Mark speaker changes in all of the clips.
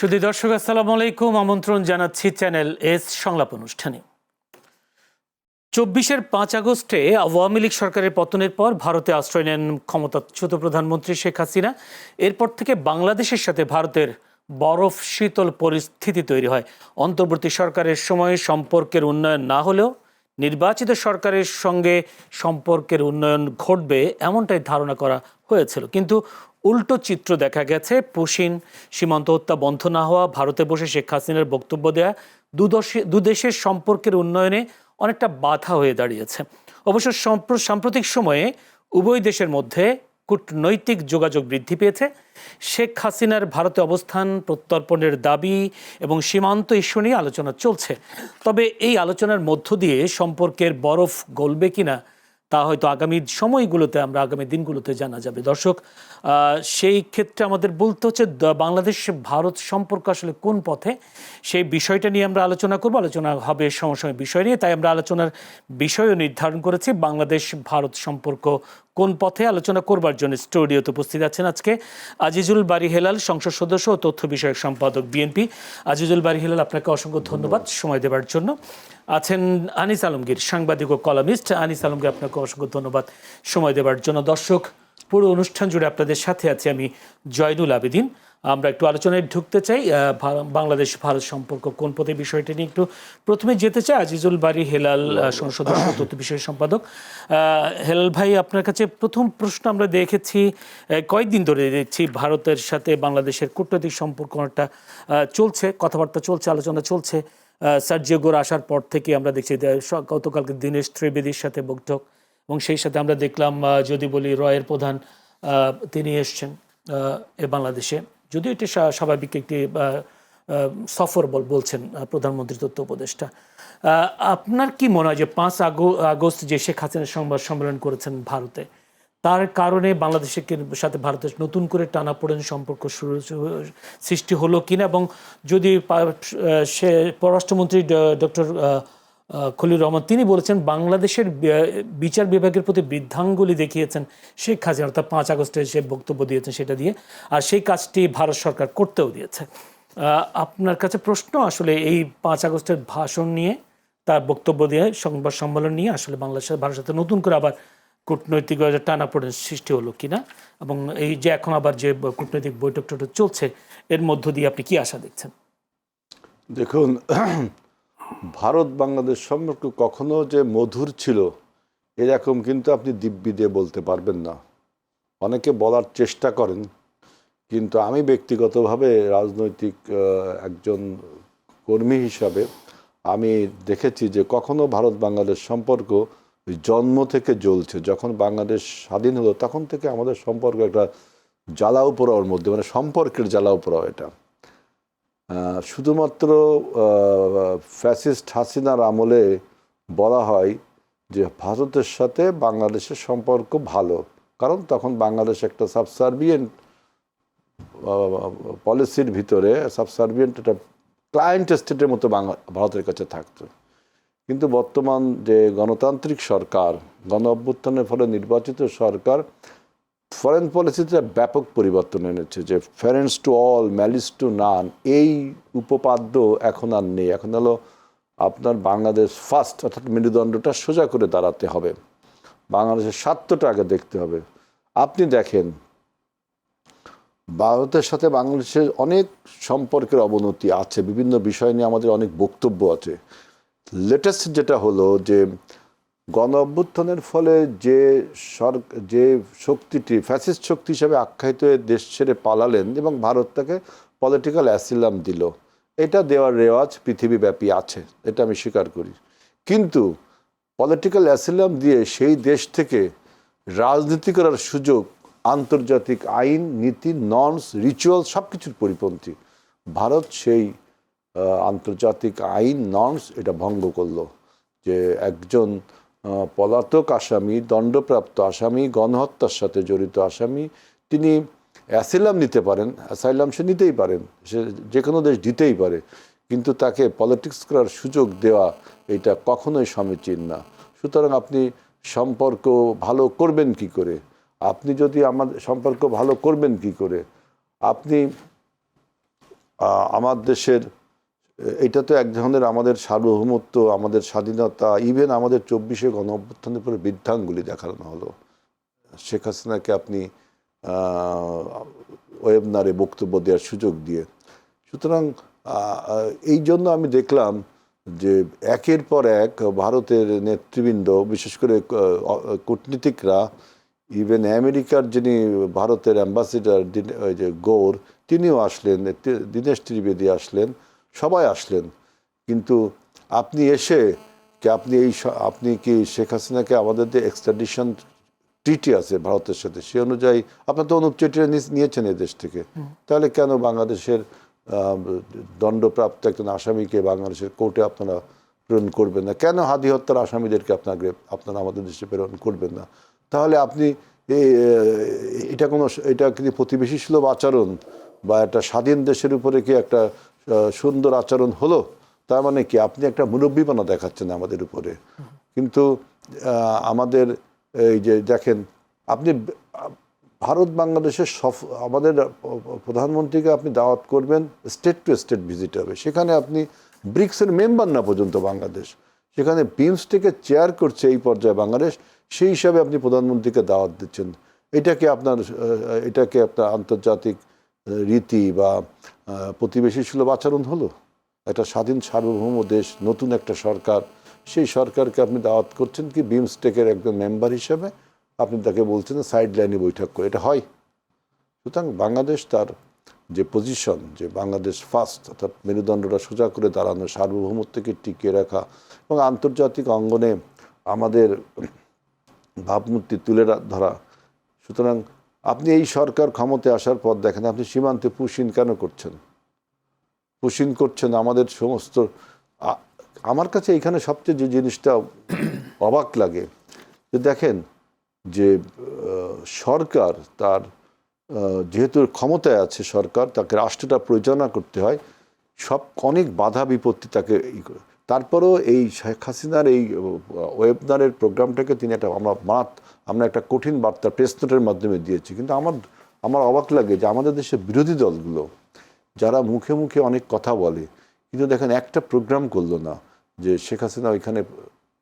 Speaker 1: সুধী দর্শক, আসসালামু আলাইকুম। আমন্ত্রণ জানাচ্ছি চ্যানেল এস সংলাপ অনুষ্ঠানে। ২৪-এর ৫ আগস্টে আওয়ামী লীগ সরকারের পতনের পর ভারতে আশ্রয় নেন ক্ষমতাচ্যুত প্রধানমন্ত্রী শেখ হাসিনা। এরপর থেকে বাংলাদেশের সাথে ভারতের বরফ শীতল পরিস্থিতি তৈরি হয়। অন্তর্বর্তী সরকারের সময় সম্পর্কের উন্নয়ন না হলেও নির্বাচিত সরকারের সঙ্গে সম্পর্কের উন্নয়ন ঘটবে এমনটাই ধারণা করা হয়েছিল, কিন্তু উল্টো চিত্র দেখা গেছে। পুশিন সীমান্ত হত্যা বন্ধ না হওয়া, ভারতে বসে শেখ হাসিনার বক্তব্য দেয়া দুদেশের সম্পর্কের উন্নয়নে অনেকটা বাধা হয়ে দাঁড়িয়েছে। অবশ্য সাম্প্রতিক সময়ে উভয় দেশের মধ্যে কূটনৈতিক যোগাযোগ বৃদ্ধি পেয়েছে। শেখ হাসিনার ভারতে অবস্থান প্রত্যর্পণের দাবি এবং সীমান্ত ইস্যু নিয়ে আলোচনা চলছে। তবে এই আলোচনার মধ্য দিয়ে সম্পর্কের বরফ গলবে কিনা তা হয়তো আগামী সময়গুলোতে, আগামী দিনগুলোতে জানা যাবে। দর্শক, সেই ক্ষেত্রে আমাদের বলতে হচ্ছে বাংলাদেশ ভারত সম্পর্ক আসলে কোন পথে, সেই বিষয়টা নিয়ে আমরা আলোচনা করব। আলোচনা হবে সমসাময়িক বিষয় নিয়ে, তাই আমরা আলোচনার বিষয়ও নির্ধারণ করেছি। বাংলাদেশ ভারত সম্পর্ক কোন পথে আলোচনা করবার জন্য স্টুডিওতে উপস্থিত আছেন আজকে আজিজুল বারী হেলাল, সংসদ সদস্য ও তথ্য বিষয়ক সম্পাদক, বিএনপি। আজিজুল বারী হেলাল, আপনাকে অসংখ্য ধন্যবাদ সময় দেওয়ার জন্য। আছেন আনিস আলমগীর, সাংবাদিক ও কলামিস্ট। আনিস আলমগীর, আপনাকে অসংখ্য ধন্যবাদ সময় দেওয়ার জন্য। দর্শক, পুরো অনুষ্ঠান জুড়ে আপনাদের সাথে আছি আমি জয়নুল আবেদিন। আমরা একটু আলোচনায় ঢুকতে চাই। বাংলাদেশ ভারত সম্পর্ক কোন পথে, বিষয়টা নিয়ে একটু প্রথমে যেতে চাই। আজিজুল বারী হেলাল, সংসদ সদস্য, তথ্য বিষয়ক সম্পাদক। হেলাল ভাই, আপনার কাছে প্রথম প্রশ্ন। আমরা দেখেছি কয়েকদিন ধরে দেখছি ভারতের সাথে বাংলাদেশের কূটনৈতিক সম্পর্ক অনেকটা চলছে, কথাবার্তা চলছে, আলোচনা চলছে। সার্জিও গোরা আসার পর থেকে আমরা দেখছি গতকালকে দীনেশ ত্রিবেদীর সাথে বৈঠক, এবং সেই সাথে আমরা দেখলাম, যদি বলি, রয়ের প্রধান তিনি এসছেন বাংলাদেশে। যদিও এটি স্বাভাবিক একটি সফর বলছেন প্রধানমন্ত্রী, তথ্য উপদেষ্টা। আপনার কি মনে হয় যে ৫ আগস্ট যে শেখ হাসিনা সংবাদ সম্মেলন করেছেন ভারতে, তার কারণে বাংলাদেশের সাথে ভারতের নতুন করে টানাপোড়েন সম্পর্ক সৃষ্টি হলো কিনা? এবং যদি সে পররাষ্ট্রমন্ত্রী ডক্টর খলিল রহমান তিনি বলেছেন বাংলাদেশের বিচার বিভাগের প্রতি বৃদ্ধাঙ্গুলি দেখিয়েছেন শেখ হাসিনা, অর্থাৎ ৫ আগস্টে সে বক্তব্য দিয়েছেন সেটা দিয়ে, আর সেই কাজটি ভারত সরকার করতেও দিয়েছে। আপনার কাছে প্রশ্ন, আসলে এই ৫ আগস্টের ভাষণ নিয়ে, তার বক্তব্য দিয়ে, সংবাদ সম্মেলন নিয়ে আসলে বাংলাদেশের ভারতের সাথে নতুন করে আবার কূটনৈতিক টানাপোড়েন সৃষ্টি হলো কিনা, এবং এই যে এখন আবার যে কূটনৈতিক বৈঠক চলছে, এর মধ্য দিয়ে আপনি কি আশা দেখছেন?
Speaker 2: দেখুন, ভারত বাংলাদেশ সম্পর্ক কখনো যে মধুর ছিল এরকম কিন্তু আপনি দিব্যি দিয়ে বলতে পারবেন না। অনেকে বলার চেষ্টা করেন, কিন্তু আমি ব্যক্তিগতভাবে রাজনৈতিক একজন কর্মী হিসাবে আমি দেখেছি যে কখনো ভারত বাংলাদেশ সম্পর্ক জন্ম থেকে জ্বলছে। যখন বাংলাদেশ স্বাধীন হলো তখন থেকে আমাদের সম্পর্ক একটা জ্বালাও পোড়াওয়ার মধ্যে, মানে সম্পর্কের জ্বালাও পোড়াও। এটা শুধুমাত্র ফ্যাসিস্ট হাসিনার আমলে বলা হয় যে ভারতের সাথে বাংলাদেশের সম্পর্ক ভালো, কারণ তখন বাংলাদেশ একটা সাবসার্ভিয়েন্ট পলিসির ভিতরে, সাবসার্ভিয়েন্ট একটা ক্লায়েন্ট স্টেটের মতো ভারতের কাছে থাকতো। কিন্তু বর্তমান যে গণতান্ত্রিক সরকার, গণ অভ্যুত্থানের ফলে নির্বাচিত সরকার ফরেন পলিসিতে ব্যাপক পরিবর্তন এনেছে। যে ফেরেন্স টু অল, ম্যালিস টু নান, এই উপপাদ্য এখন আর নেই। এখন হলো আপনার বাংলাদেশ ফার্স্ট, অর্থাৎ মেরুদণ্ডটা সোজা করে দাঁড়াতে হবে, বাংলাদেশের স্বার্থটা আগে দেখতে হবে। আপনি দেখেন, ভারতের সাথে বাংলাদেশের অনেক সম্পর্কের অবনতি আছে, বিভিন্ন বিষয় নিয়ে আমাদের অনেক বক্তব্য আছে। লেটেস্ট যেটা হলো যে গণ অভ্যুত্থানের ফলে যে শক্তিটি ফ্যাসিস্ট শক্তি হিসেবে আখ্যায়িত হয়ে দেশ ছেড়ে পালালেন এবং ভারত তাকে পলিটিক্যাল অ্যাসিলাম দিল, এটা দেওয়ার রেওয়াজ পৃথিবীব্যাপী আছে, এটা আমি স্বীকার করি। কিন্তু পলিটিক্যাল অ্যাসিলাম দিয়ে সেই দেশ থেকে রাজনীতি করার সুযোগ আন্তর্জাতিক আইন, নীতি, নর্মস, রিচুয়াল সব কিছুর পরিপন্থী। ভারত সেই আন্তর্জাতিক আইন, নর্মস এটা ভঙ্গ করলো। যে একজন পলাতক আসামি, দণ্ডপ্রাপ্ত আসামি, গণহত্যার সাথে জড়িত আসামি, তিনি অ্যাসাইলাম নিতে পারেন, অ্যাসাইলাম সে নিতেই পারেন, সে যে কোনো দেশ দিতেই পারে, কিন্তু তাকে পলিটিক্স করার সুযোগ দেওয়া এটা কখনোই সমীচীন না। সুতরাং আপনি সম্পর্ক ভালো করবেন কি করে? আপনি যদি আমাদের সম্পর্ক ভালো করবেন কি করে? আপনি আমার দেশের এটা তো এক ধরনের আমাদের সার্বভৌমত্ব, আমাদের স্বাধীনতা, ইভেন আমাদের 24শে গণ অভ্যুত্থানের পরে বৃদ্ধাঙ্গুলি দেখানো হলো শেখ হাসিনাকে আপনি ওয়েবনারে বক্তব্য দেওয়ার সুযোগ দিয়ে। সুতরাং এই জন্য আমি দেখলাম যে একের পর এক ভারতের নেতৃবৃন্দ, বিশেষ করে কূটনীতিকরা, ইভেন আমেরিকার যিনি ভারতের অ্যাম্বাসেডার ওই যে গৌর, তিনিও আসলেন, দীনেশ ত্রিবেদী আসলেন, সবাই আসলেন। কিন্তু আপনি এসে আপনি কি শেখ হাসিনাকে আমাদের যে এক্সট্রাডিশন ট্রিটি আছে ভারতের সাথে, সে অনুযায়ী আপনার তো অনুচ্ছেদটা নিয়েছেন এদেশ থেকে, তাহলে কেন বাংলাদেশের দণ্ডপ্রাপ্ত একজন আসামিকে বাংলাদেশের কোর্টে আপনারা প্রেরণ করবেন না? কেন হাদি হত্যার আসামিদেরকে আপনারা আমাদের দেশে প্রেরণ করবেন না? তাহলে আপনি এটা কিন্তু প্রতিবেশী সুলভ আচরণ বা একটা স্বাধীন দেশের উপরে কি একটা সুন্দর আচরণ হলো? তার মানে কি আপনি একটা মুরব্বীপনা দেখাচ্ছেন আমাদের উপরে। কিন্তু আমাদের এই যে দেখেন, আপনি ভারত বাংলাদেশের আমাদের প্রধানমন্ত্রীকে আপনি দাওয়াত করবেন, স্টেট টু স্টেট ভিজিট হবে, সেখানে আপনি ব্রিক্সের মেম্বার না পর্যন্ত বাংলাদেশ, সেখানে বিমস্টেকে চেয়ার করছে এই পর্যায়ে বাংলাদেশ, সেই হিসাবে আপনি প্রধানমন্ত্রীকে দাওয়াত দিচ্ছেন। এটাকে আপনার আন্তর্জাতিক রীতি বা প্রতিবেশী সুলভ আচরণ হলো? একটা স্বাধীন সার্বভৌম দেশ, নতুন একটা সরকার, সেই সরকারকে আপনি দাওয়াত করছেন কি বিমস্টেকের একজন মেম্বার হিসেবে, আপনি তাকে বলছেন সাইড লাইনে বৈঠক করে, এটা হয়? সুতরাং বাংলাদেশ তার যে পজিশন, যে বাংলাদেশ ফার্স্ট, অর্থাৎ মেরুদণ্ডটা সোজা করে দাঁড়ানো, সার্বভৌমত্বকে টিকিয়ে রাখা এবং আন্তর্জাতিক অঙ্গনে আমাদের ভাবমূর্তি তুলে ধরা। সুতরাং আপনি এই সরকার ক্ষমতায় আসার পর দেখেন আপনি সীমান্তে পুশিন কেন করছেন? পুশিন করছেন আমাদের সমস্ত। আমার কাছে এখানে সবচেয়ে যে জিনিসটা অবাক লাগে যে দেখেন যে সরকার তার যেহেতু ক্ষমতায় আছে সরকার, তাকে রাষ্ট্রটা পরিচালনা করতে হয়, অনেক বাধা বিপত্তি তাকে তারপরেও এই শেখ হাসিনার এই ওয়েবনারের প্রোগ্রামটাকে তিনি আমরা একটা কঠিন বার্তা প্রেস নোটের মাধ্যমে দিয়েছি। কিন্তু আমার অবাক লাগে যে আমাদের দেশের বিরোধী দলগুলো যারা মুখে মুখে অনেক কথা বলে, কিন্তু দেখেন একটা প্রোগ্রাম করলো না যে শেখ হাসিনা ওইখানে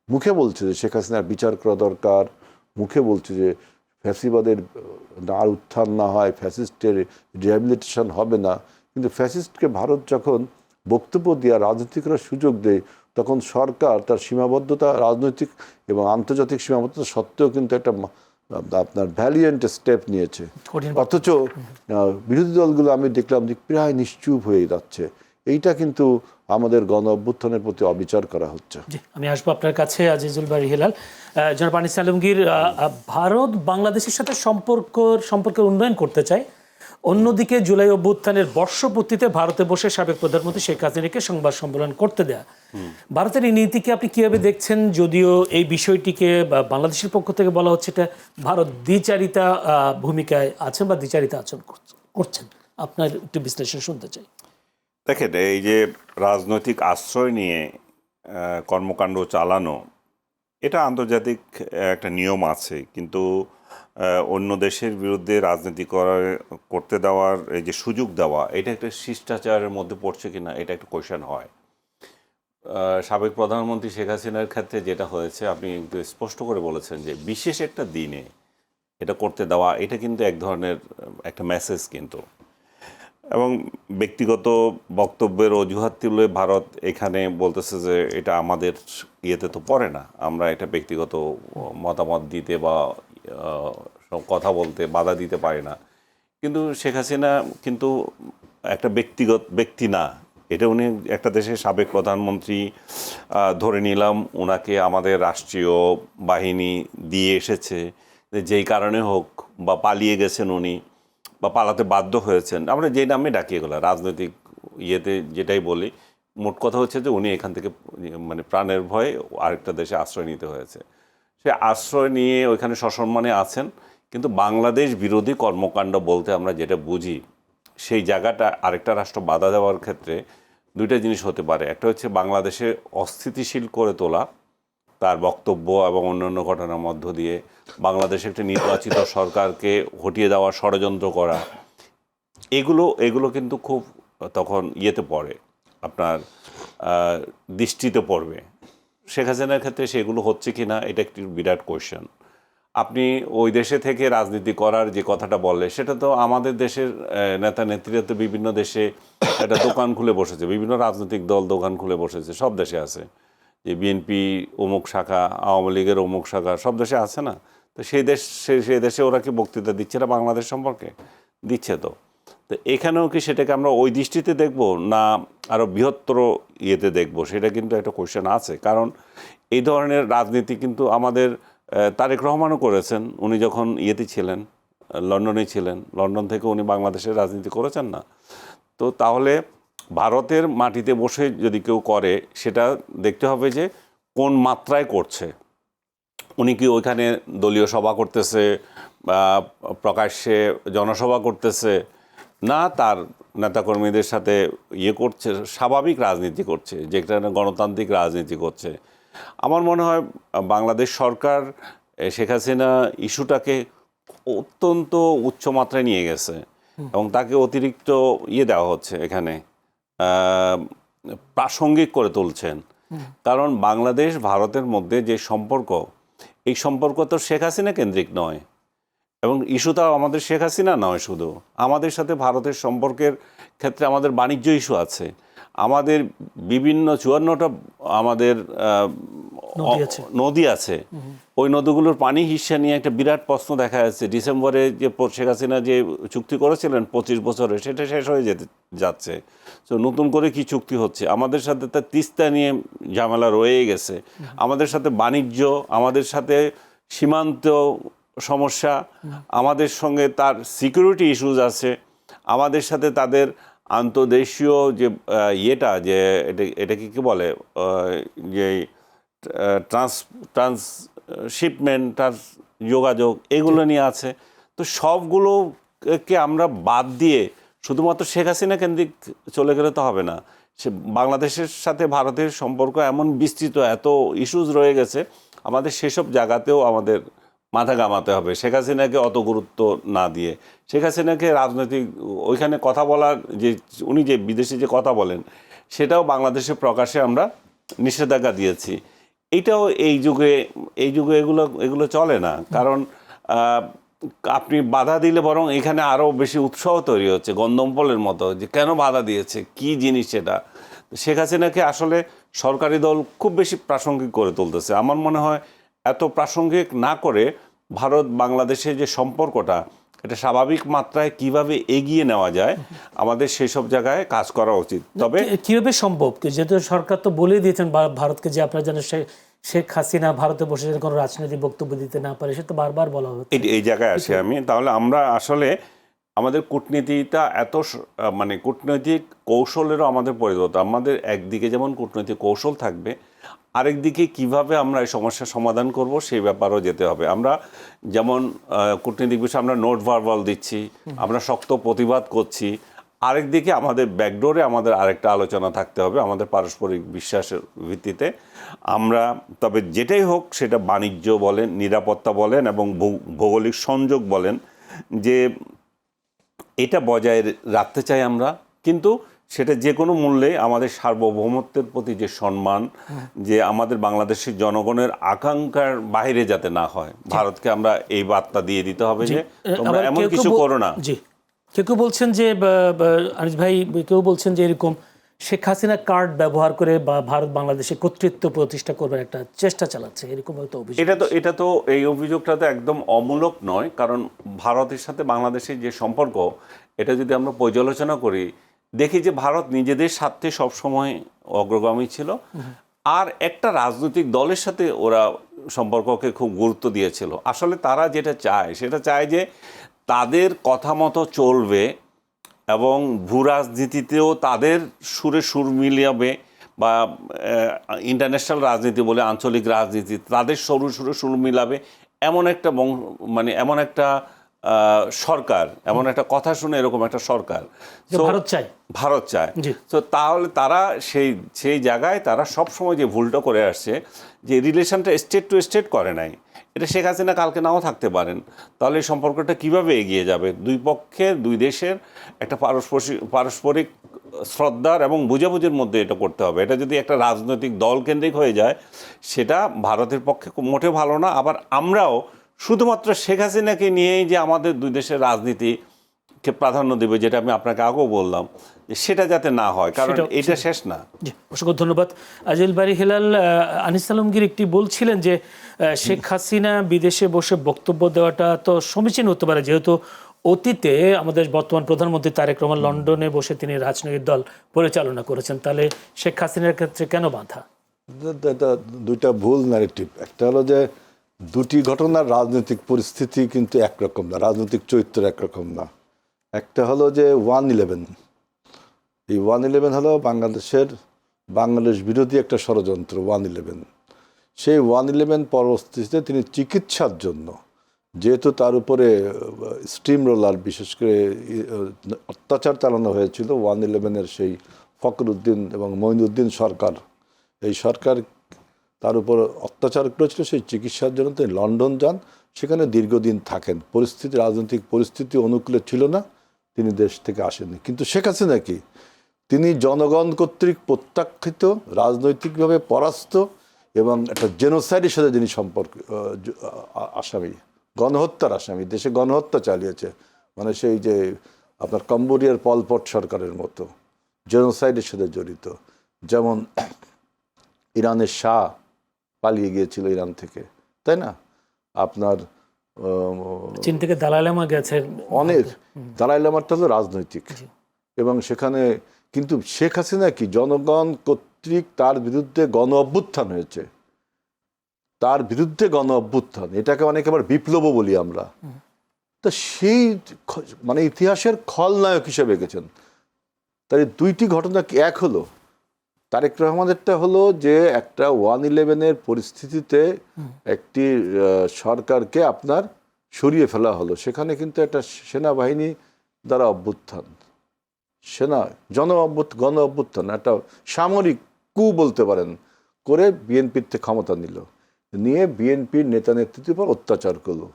Speaker 2: মুখে বলছে যে শেখ হাসিনার বিচার করা দরকার, মুখে বলছে যে ফ্যাসিবাদের আর উত্থান না হয়, ফ্যাসিস্টের রিহ্যাবিলিটেশন হবে না, কিন্তু ফ্যাসিস্টকে ভারত যখন বক্তব্য দেওয়ার রাজনীতি করার সুযোগ দেয়, তখন সরকার তার সীমাবদ্ধতা, রাজনৈতিক এবং আন্তর্জাতিক সীমাবদ্ধতা সত্ত্বেও কিন্তু একটা আপনার ভ্যালিয়েন্ট স্টেপ নিয়েছে। অথচ বিরোধী দলগুলো আমি দেখলাম যে প্রায় নিশ্চুপ হয়ে যাচ্ছে। এইটা কিন্তু আমাদের গণ অভ্যুত্থানের প্রতি অবিচার করা হচ্ছে।
Speaker 1: আমি আসবো আপনার কাছে আজিজুল বারী হেলাল। জনাব আনিস আলমগীর, ভারত বাংলাদেশের সাথে সম্পর্কের উন্নয়ন করতে চায়, অন্যদিকে জুলাই অভ্যুত্থানের বর্ষপূর্তিতে ভারতে বসে সাবেক প্রধানমন্ত্রী শেখ হাসিনাকে সংবাদ সম্মেলন করতে দেয়া, ভারতের এই নীতিকে আপনি কিভাবে দেখছেন? যদিও এই বিষয়টিকে বাংলাদেশের পক্ষ থেকে বলা হচ্ছে এটা ভারত দ্বিচারিতা ভূমিকায় আছেন বা দ্বিচারিতা আচরণ করছেন, আপনার একটু বিশ্লেষণ শুনতে চাই।
Speaker 3: দেখেন, এই যে রাজনৈতিক আশ্রয় নিয়ে কর্মকাণ্ড চালানো, এটা আন্তর্জাতিক একটা নিয়ম আছে, কিন্তু অন্য দেশের বিরুদ্ধে রাজনীতি করতে দেওয়ার এই যে সুযোগ দেওয়া, এটা একটা শিষ্টাচারের মধ্যে পড়ছে কিনা এটা একটা কোয়েশ্চেন হয়। সাবেক প্রধানমন্ত্রী শেখ হাসিনার ক্ষেত্রে যেটা হয়েছে, আপনি একটু স্পষ্ট করে বলেছেন যে বিশেষ একটা দিনে এটা করতে দেওয়া, এটা কিন্তু এক ধরনের একটা মেসেজ কিন্তু। এবং ব্যক্তিগত বক্তব্যের অজুহাত তুলে ভারত এখানে বলতেছে যে এটা আমাদের ইয়েতে তো পড়ে না, আমরা এটা ব্যক্তিগত মতামত দিতে বা কথা বলতে বাধা দিতে পারি না। কিন্তু শেখ হাসিনা কিন্তু একটা ব্যক্তি না, এটা উনি একটা দেশের সাবেক প্রধানমন্ত্রী। ধরে নিলাম ওনাকে আমাদের রাষ্ট্রীয় বাহিনী দিয়ে এসেছে, যেই কারণে হোক বা পালিয়ে গেছেন উনি বা পালাতে বাধ্য হয়েছেন, আমরা যেই নামে ডাকি এগুলো রাজনৈতিক ইয়েতে যেটাই বলি, মোট কথা হচ্ছে যে উনি এখান থেকে মানে প্রাণের ভয়ে আরেকটা দেশে আশ্রয় নিতে হয়েছে। সে আশ্রয় নিয়ে ওইখানে সসম্মানে আছেন, কিন্তু বাংলাদেশ বিরোধী কর্মকাণ্ড বলতে আমরা যেটা বুঝি, সেই জায়গাটা আরেকটা রাষ্ট্র বাধা দেওয়ার ক্ষেত্রে দুইটা জিনিস হতে পারে। একটা হচ্ছে বাংলাদেশে অস্থিতিশীল করে তোলা, তার বক্তব্য এবং অন্যান্য ঘটনার মধ্য দিয়ে বাংলাদেশে একটা নির্বাচিত সরকারকে হটিয়ে দেওয়ার ষড়যন্ত্র করা, এগুলো কিন্তু খুব তখন ইয়েতে পড়ে, আপনার দৃষ্টিতে পড়বে। শেখ হাসিনার ক্ষেত্রে সেগুলো হচ্ছে কি না, এটা একটি বিরাট কোয়েশ্চেন। আপনি ওই দেশে থেকে রাজনীতি করার যে কথাটা বললে, সেটা তো আমাদের দেশের নেতা নেত্রীরা তো বিভিন্ন দেশে একটা দোকান খুলে বসেছে, বিভিন্ন রাজনৈতিক দল দোকান খুলে বসেছে, সব দেশে আছে। যে বিএনপি অমুক শাখা, আওয়ামী লীগের অমুক শাখা, সব দেশে আছে না? তো সেই দেশে ওরা কি বক্তৃতা দিচ্ছে না বাংলাদেশ সম্পর্কে? দিচ্ছে তো। তো এখানেও কি সেটাকে আমরা ওই দৃষ্টিতে দেখব, না আরও বৃহত্তর ইয়েতে দেখব? সেটা কিন্তু একটা কোয়েশ্চেন আছে। কারণ এই ধরনের রাজনীতি কিন্তু আমাদের তারেক রহমানও করেছেন। উনি যখন ইয়েতে ছিলেন, লন্ডনে ছিলেন, লন্ডন থেকে উনি বাংলাদেশের রাজনীতি করেছেন না? তো তাহলে ভারতের মাটিতে বসে যদি কেউ করে, সেটা দেখতে হবে যে কোন মাত্রায় করছে। উনি কি ওইখানে দলীয় সভা করতেছে বা প্রকাশ্যে জনসভা করতেছে, না তার নেতাকর্মীদের সাথে ইয়ে করছে, স্বাভাবিক রাজনীতি করছে, যেটা গণতান্ত্রিক রাজনীতি করছে? আমার মনে হয় বাংলাদেশ সরকার শেখ হাসিনা ইস্যুটাকে অত্যন্ত উচ্চ মাত্রায় নিয়ে গেছে এবং তাকে অতিরিক্ত ইয়ে দেওয়া হচ্ছে, এখানে প্রাসঙ্গিক করে তুলছেন। কারণ বাংলাদেশ ভারতের মধ্যে যে সম্পর্ক, এই সম্পর্ক তো শেখ হাসিনা কেন্দ্রিক নয়, এবং ইস্যুটাও আমাদের শেখ হাসিনা নয় শুধু। আমাদের সাথে ভারতের সম্পর্কের ক্ষেত্রে আমাদের বাণিজ্য ইস্যু আছে, আমাদের বিভিন্ন 54টা আমাদের নদী আছে। ওই নদীগুলোর পানি হিস্সা নিয়ে একটা বিরাট প্রশ্ন দেখা যাচ্ছে। ডিসেম্বরে যে শেখ হাসিনা যে চুক্তি করেছিলেন 25 বছরে, সেটা শেষ হয়ে যাচ্ছে। তো নতুন করে কি চুক্তি হচ্ছে? আমাদের সাথে তার তিস্তা নিয়ে ঝামেলা রয়ে গেছে, আমাদের সাথে বাণিজ্য, আমাদের সাথে সীমান্ত সমস্যা, আমাদের সঙ্গে তার সিকিউরিটি ইস্যুজ আছে, আমাদের সাথে তাদের আন্তর্দেশীয় যে ইয়েটা, যে এটাকে কি বলে, যে ট্রান্সশিপমেন্ট, তার যোগাযোগ, এগুলো নিয়ে আছে। তো সবগুলোকে আমরা বাদ দিয়ে শুধুমাত্র শেখ হাসিনা কেন্দ্রিক চলে গেলে তো হবে না। সে বাংলাদেশের সাথে ভারতের সম্পর্ক এমন বিস্তৃত, এত ইস্যুজ রয়ে গেছে, আমাদের সেসব জায়গাতেও আমাদের মাথা ঘামাতে হবে, শেখ হাসিনাকে অত গুরুত্ব না দিয়ে। শেখ হাসিনাকে রাজনৈতিক ওইখানে কথা বলার যে, উনি যে বিদেশে যে কথা বলেন, সেটাও বাংলাদেশে প্রকাশে আমরা নিষেধাজ্ঞা দিয়েছি। এইটাও এই যুগে এগুলো চলে না। কারণ আপনি বাধা দিলে বরং এখানে আরও বেশি উৎসাহ তৈরি হচ্ছে, গন্ধমপলের মতো, যে কেন বাধা দিয়েছে, কি জিনিস সেটা। শেখ হাসিনাকে আসলে সরকারি দল খুব বেশি প্রাসঙ্গিক করে তুলতেছে। আমার মনে হয় এত প্রাসঙ্গিক না করে ভারত বাংলাদেশের যে সম্পর্কটা, এটা স্বাভাবিক মাত্রায় কিভাবে এগিয়ে নেওয়া যায়, আমাদের সেই সব জায়গায় কাজ করা উচিত। তবে
Speaker 1: কিভাবে সম্ভব? যেহেতু সরকার তো বলে দিয়েছেন ভারতকে যে আপনারা যেন শেখ হাসিনা ভারতে বসে যেন কোনো রাজনৈতিক বক্তব্য দিতে না পারে, সে তো বারবার বলা হচ্ছে।
Speaker 3: এই জায়গায় আসি আমি। তাহলে আমরা আসলে আমাদের কূটনীতিটা এত মানে কূটনৈতিক কৌশলেরও আমাদের পরিবর্তন। আমাদের একদিকে যেমন কূটনৈতিক কৌশল থাকবে, আরেকদিকে কিভাবে আমরা এই সমস্যার সমাধান করব সেই ব্যাপারেও যেতে হবে। আমরা যেমন কূটনৈতিক বিষয়ে আমরা নোট ভার্বাল দিচ্ছি, আমরা শক্ত প্রতিবাদ করছি, আরেকদিকে আমাদের ব্যাকডোরে আমাদের আরেকটা আলোচনা থাকতে হবে আমাদের পারস্পরিক বিশ্বাসের ভিত্তিতে। আমরা তবে যেটাই হোক, সেটা বাণিজ্য বলেন, নিরাপত্তা বলেন এবং ভৌগোলিক সংযোগ বলেন, যে এটা বজায় রাখতে চাই আমরা, কিন্তু সেটা যে কোনো মূল্যে আমাদের সার্বভৌমত্বের প্রতি যে সম্মান, যে আমাদের বাংলাদেশের জনগণের আকাঙ্ক্ষার বাইরে যাতে না হয়, ভারতকে আমরা এই বার্তা দিয়ে দিতে হবে যে তোমরা এমন কিছু করো না।
Speaker 1: জি, কেউ বলছেন যে, আনিস ভাই, কেউ বলছেন যে এরকম শেখ হাসিনা কার্ড ব্যবহার করে ভারত বাংলাদেশে কর্তৃত্ব প্রতিষ্ঠা করবার একটা চেষ্টা চালাচ্ছে, এরকম একটা অভিযোগ।
Speaker 3: এটা তো এই অভিযোগটা তো একদম অমূলক নয়। কারণ ভারতের সাথে বাংলাদেশের যে সম্পর্ক, এটা যদি আমরা পর্যালোচনা করি, দেখি যে ভারত নিজেদের স্বার্থে সবসময় অগ্রগামী ছিল, আর একটা রাজনৈতিক দলের সাথে ওরা সম্পর্ককে খুব গুরুত্ব দিয়েছিল। আসলে তারা যেটা চায়, সেটা চায় যে তাদের কথা মতো চলবে এবং ভূ রাজনীতিতেও তাদের সুরে সুর মিলাবে, বা ইন্টারন্যাশনাল রাজনীতি বলে আঞ্চলিক রাজনীতি, তাদের সুরে সুর মিলাবে, এমন একটা এমন একটা সরকার, এমন একটা কথা শুনে এরকম একটা সরকার ভারত চায়। তো তাহলে তারা সেই জায়গায় তারা সবসময় যে ভুলটা করে আসছে, যে রিলেশনটা স্টেট টু স্টেট করে নাই। এটা শেখ হাসিনা কালকে নাও থাকতে পারেন, তাহলে এই সম্পর্কটা কিভাবে এগিয়ে যাবে? দুই পক্ষের, দুই দেশের একটা পারস্পরিক শ্রদ্ধার এবং বুঝাবুঝির মধ্যে এটা করতে হবে। এটা যদি একটা রাজনৈতিক দল কেন্দ্রিক হয়ে যায় সেটা ভারতের পক্ষে মোটে ভালো না। আবার আমরাও শুধুমাত্র শেখ হাসিনাকে নিয়েই যে আমাদের দুই দেশের রাজনীতিকে প্রাধান্য দেবে, যেটা আমি আপনাকে আগেও বললাম, যে সেটা যাতে না হয়, কারণ এটা শেষ না।
Speaker 1: জি, অসংখ্য ধন্যবাদ। আজিল বারী হেলাল, আনিস আলমগীর একটি বলছিলেন যে শেখ হাসিনা বিদেশে বসে বক্তব্য দেওয়াটা তো সমীচীন হতে পারে, যেহেতু অতীতে আমাদের বর্তমান প্রধানমন্ত্রী তারেক রহমান লন্ডনে বসে তিনি রাজনৈতিক দল পরিচালনা করেছেন, তাহলে শেখ হাসিনার ক্ষেত্রে কেন বাধা?
Speaker 2: দুইটা ভুল ন্যারেটিভ। একটা হলো যে দুটি ঘটনার রাজনৈতিক পরিস্থিতি কিন্তু একরকম না, রাজনৈতিক চরিত্র একরকম না। একটা হলো যে 1/11, এই 1/11 হলো বাংলাদেশ বিরোধী একটা ষড়যন্ত্র 1/11। সেই 1/11 পরবর্তীতে তিনি চিকিৎসার জন্য, যেহেতু তার উপরে স্টিম রোলার বিশেষ করে অত্যাচার চালানো হয়েছিল 1/11-এর সেই ফখরুদ্দিন এবং মঈনুদ্দিন সরকার, এই সরকার তার উপর অত্যাচার করেছিল, সেই চিকিৎসার জন্য তিনি লন্ডন যান, সেখানে দীর্ঘদিন থাকেন। রাজনৈতিক পরিস্থিতি অনুকূলে ছিল না, তিনি দেশ থেকে আসেননি। কিন্তু শেখ হাসিনা কি, তিনি জনগণ কর্তৃক প্রত্যাখ্যিত, রাজনৈতিকভাবে পরাস্ত এবং একটা জেনোসাইডের সাথে যিনি আসামি, গণহত্যার আসামি, দেশে গণহত্যা চালিয়েছে, মানে সেই যে আপনার কম্বোডিয়ার পলপট সরকারের মতো জেনোসাইডের সাথে জড়িত। যেমন ইরানের শাহ পালিয়ে গিয়েছিল ইরান থেকে, তাই না? আপনার
Speaker 1: চীন থেকে দালাই লামা গেছে,
Speaker 2: অনেক দালাই লামাটা হলো রাজনৈতিক, এবং সেখানে কিন্তু শেখ হাসিনা কি, জনগণ কর্তৃক তার বিরুদ্ধে গণ অভ্যুত্থান হয়েছে, তার বিরুদ্ধে গণ অভ্যুত্থান, এটাকে অনেকে আবার বিপ্লবও বলি আমরা। তো সেই মানে ইতিহাসের খলনায়ক হিসেবে গেছেন। তাই দুইটি ঘটনা এক হলো, তারেক রহমানেরটা হলো যে একটা 1/11-এর পরিস্থিতিতে একটি সরকারকে আপনার সরিয়ে ফেলা হলো, সেখানে কিন্তু একটা সেনাবাহিনী দ্বারা অভ্যুত্থান, গণ অভ্যুত্থান, একটা সামরিক কু বলতে পারেন, করে বিএনপির থেকে ক্ষমতা নিয়ে বিএনপির নেতা নেতৃত্বের উপর অত্যাচার করলো।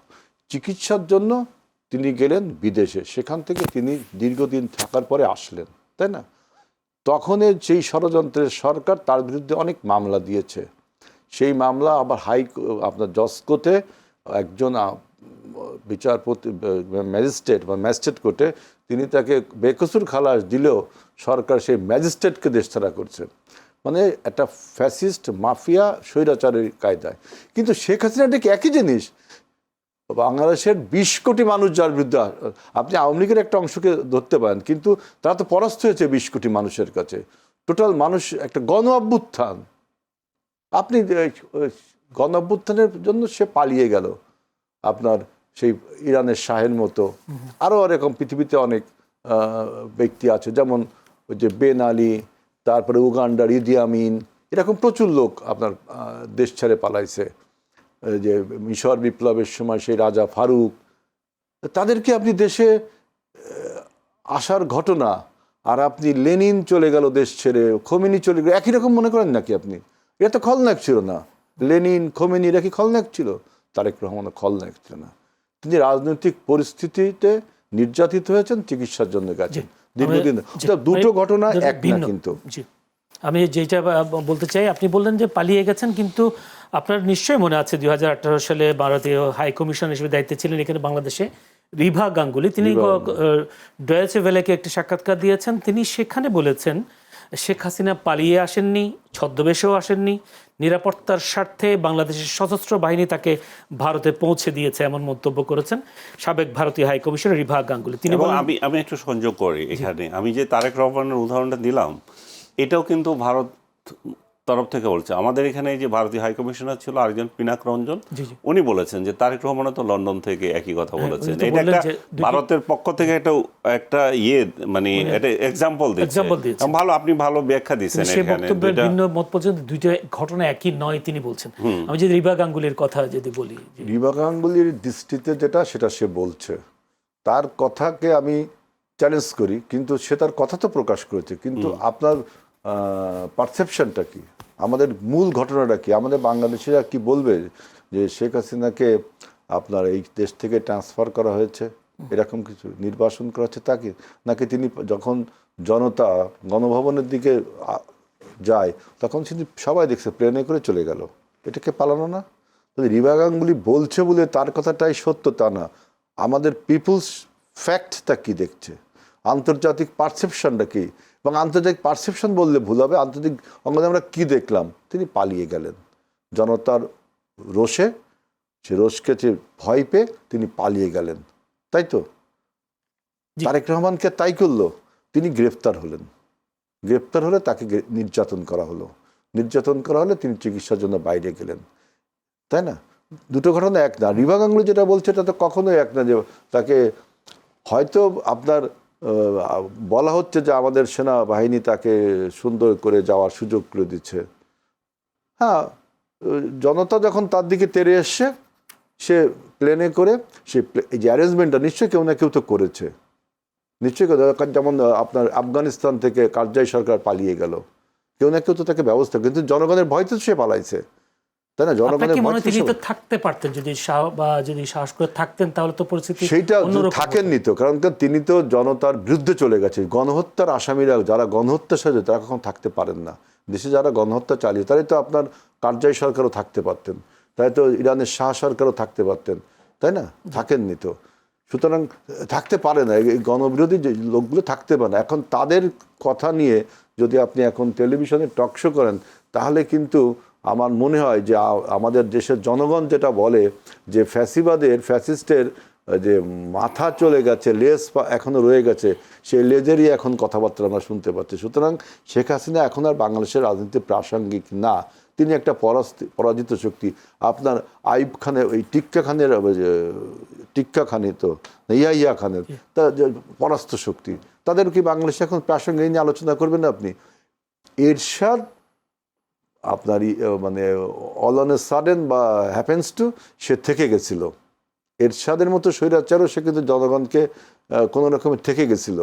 Speaker 2: চিকিৎসার জন্য তিনি গেলেন বিদেশে, সেখান থেকে তিনি দীর্ঘদিন থাকার পরে আসলেন, তাই না? তখনের সেই ষড়যন্ত্রের সরকার তার বিরুদ্ধে অনেক মামলা দিয়েছে। সেই মামলা আবার আপনার জসকোর্টে একজন বিচারপতি, ম্যাজিস্ট্রেট কোর্টে তিনি তাকে বেকসুর খালাস দিলেও সরকার সেই ম্যাজিস্ট্রেটকে দেশছাড়া করছে, মানে একটা ফ্যাসিস্ট মাফিয়া স্বৈরাচারের কায়দায়। কিন্তু শেখ হাসিনাটা কি একই জিনিস? বাংলাদেশের 20 কোটি মানুষ যার বিরুদ্ধে, আপনি আওয়ামী লীগের একটা অংশকে ধরতে পারেন, কিন্তু তারা তো পরাস্ত হয়েছে 20 কোটি মানুষের কাছে, টোটাল মানুষ, একটা গণ অভ্যুত্থান। আপনি গণ অভ্যুত্থানের জন্য সে পালিয়ে গেল, আপনার সেই ইরানের শাহের মতো আরও এরকম পৃথিবীতে অনেক ব্যক্তি আছে, যেমন ওই যে বেন আলী, তারপরে উগান্ডার ইদি আমিন, এরকম প্রচুর লোক আপনার দেশ ছেড়ে পালাইছে। যে মিশর বিপ্লবের সময় সেই রাজা ফারুক, তাদেরকে আপনি দেশে আসার ঘটনা, আর আপনি লেনিন চলে গেল দেশ ছেড়ে, খোমেনি চলে গেল, একই রকম মনে করেন নাকি আপনি? এটা তো খলনায়ক ছিল না, লেনিন খোমেনি এরা কি খলনায়ক ছিল? তারেক রহমানও খলনায়ক ছিল না। তিনি রাজনৈতিক পরিস্থিতিতে নির্যাতিত হয়েছেন, চিকিৎসার জন্য গেছেন দীর্ঘদিন। দুটো ঘটনা এক না কিন্তু।
Speaker 1: আমি যেটা বলতে চাই, আপনি বললেন যে পালিয়ে গেছেন, কিন্তু আপনার নিশ্চয়ই মনে আছে 2018 সালে ভারতীয় হাই কমিশন হিসেবে দায়িত্বে ছিলেন এখানে বাংলাদেশে রিভা গাঙ্গুলি। তিনি ডয়েচে ভেলেকে একটি সাক্ষাৎকার দিয়েছেন, তিনি সেখানে বলেছেন শেখ হাসিনা পালিয়ে আসেননি, ছদ্মবেশেও আসেননি, নিরাপত্তার স্বার্থে বাংলাদেশের সশস্ত্র বাহিনী তাকে ভারতে পৌঁছে দিয়েছে, এমন মন্তব্য করেছেন সাবেক ভারতীয় হাই কমিশনার রিভা গাঙ্গুলি। তিনি
Speaker 3: আমি একটু সংযোগ করি এখানে, আমি যে তারেক রহমানের উদাহরণটা দিলাম, এটাও কিন্তু ভারত তরফ থেকে বলছে। আমাদের এখানে যে ভারতীয় হাই কমিশনার ছিল আরেকজন পিনাক রঞ্জন, উনি বলেছেন যে তারেক রহমান তো লন্ডন থেকে একই কথা বলেছেন। এটা একটা ভারতের পক্ষ থেকে একটা মানে এটা এক্সাম্পল দিচ্ছে। ভালো, আপনি ভালো ব্যাখ্যা দিচ্ছেন এখানে।
Speaker 1: ভিন্ন মত পর্যন্ত দুইটা ঘটনা একই নয় তিনি বলছেন। আমি যদি রিভা গাঙ্গুলির কথা যদি বলি,
Speaker 2: রিভা গাঙ্গুলির দৃষ্টিতে সেটা সে বলছে, তার কথাকে আমি চ্যালেঞ্জ করি, কিন্তু সে তার কথা তো প্রকাশ করেছে, কিন্তু আপনার পারসেপশনটা কি, আমাদের মূল ঘটনাটা কি, আমাদের বাংলাদেশিরা কি বলবে যে শেখ হাসিনাকে আপনার এই দেশ থেকে ট্রান্সফার করা হয়েছে, এরকম কিছু নির্বাসন করা হচ্ছে তাকে, নাকি তিনি যখন জনতা গণভবনের দিকে যায় তখন তিনি সবাই দেখছে প্লেনে করে চলে গেল, এটাকে পালানো না? যদি রিভা গাঙ্গুলি বলছে বলে তার কথাটাই সত্য তা না, আমাদের পিপুলস ফ্যাক্টটা কি দেখছে, আন্তর্জাতিক পারসেপশনটা কি, এবং আন্তর্জাতিক পারসেপশন বললে ভুল হবে, আন্তর্জাতিক অঙ্গনে আমরা কি দেখলাম, তিনি পালিয়ে গেলেন জনতার রোষে, সে রোষকে যে ভয় পেয়ে তিনি পালিয়ে গেলেন, তাই তো? তারেক রহমানকে তাই করলো, তিনি গ্রেফতার হলেন, গ্রেফতার হলে তাকে নির্যাতন করা হলো, নির্যাতন করা হলে তিনি চিকিৎসার জন্য বাইরে গেলেন, তাই না? দুটো ঘটনা এক না। রিভা গাঙ্গুলি যেটা বলছে এটা তো কখনোই এক না, যে তাকে হয়তো আপনার বলা হচ্ছে যে আমাদের সেনাবাহিনী তাকে সুন্দর করে যাওয়ার সুযোগ করে দিচ্ছে। হ্যাঁ, জনতা যখন তার দিকে তেড়ে এসছে, সে প্লেনে করে সে এই যে অ্যারেঞ্জমেন্টটা নিশ্চয়ই কেউ না কেউ তো করেছে, নিশ্চয়ই। যেমন আপনার আফগানিস্তান থেকে কারজাই সরকার পালিয়ে গেল, কেউ না কেউ তো তাকে ব্যবস্থা, কিন্তু জনগণের ভয়তে সে পালাইছে, তাই না? জনগণের ভয়
Speaker 1: তিনি তো থাকতে পারতেন, যদি সাহস করে থাকতেন তাহলে তো পরিস্থিতি
Speaker 2: সেইটা থাকেননি তো, কারণ তিনি তো জনতার বিরুদ্ধে চলে গেছে। গণহত্যার আসামিরা যারা গণহত্যার সাথে তারা কখন থাকতে পারেন না, দেশে যারা গণহত্যা চালিয়ে তারাই তো আপনার কারজাই সরকারও থাকতে পারতেন, তাই তো ইরানের শাহ সরকারও থাকতে পারতেন, তাই না? থাকেননি তো, সুতরাং থাকতে পারে না, এই গণবিরোধী যে লোকগুলো থাকতে পারে না। এখন তাদের কথা নিয়ে যদি আপনি এখন টেলিভিশনে টকশো করেন তাহলে কিন্তু আমার মনে হয় যে আমাদের দেশের জনগণ যেটা বলে যে ফ্যাসিস্টের যে মাথা চলে গেছে, লেজ এখনো রয়ে গেছে, সেই লেজেরই এখন কথাবার্তা আমরা শুনতে পাচ্ছি। সুতরাং শেখ হাসিনা এখন আর বাংলাদেশের রাজনীতি প্রাসঙ্গিক না, তিনি একটা পরাজিত শক্তি। আপনার আইব খানের ওই টিক্কা খানি তো ইয়া খানের তা পরাস্ত শক্তি, তাদের কি বাংলাদেশে এখন প্রাসঙ্গিক নিয়ে আলোচনা করবেন না আপনি? এরশাদ আপনার মানে অল অন এ সাডেন বা হ্যাপেন্স টু সে থেকে গেছিল, এরশাদের মতো স্বৈরাচারও সে কিন্তু জনগণকে কোনো রকমে থেকে গেছিল,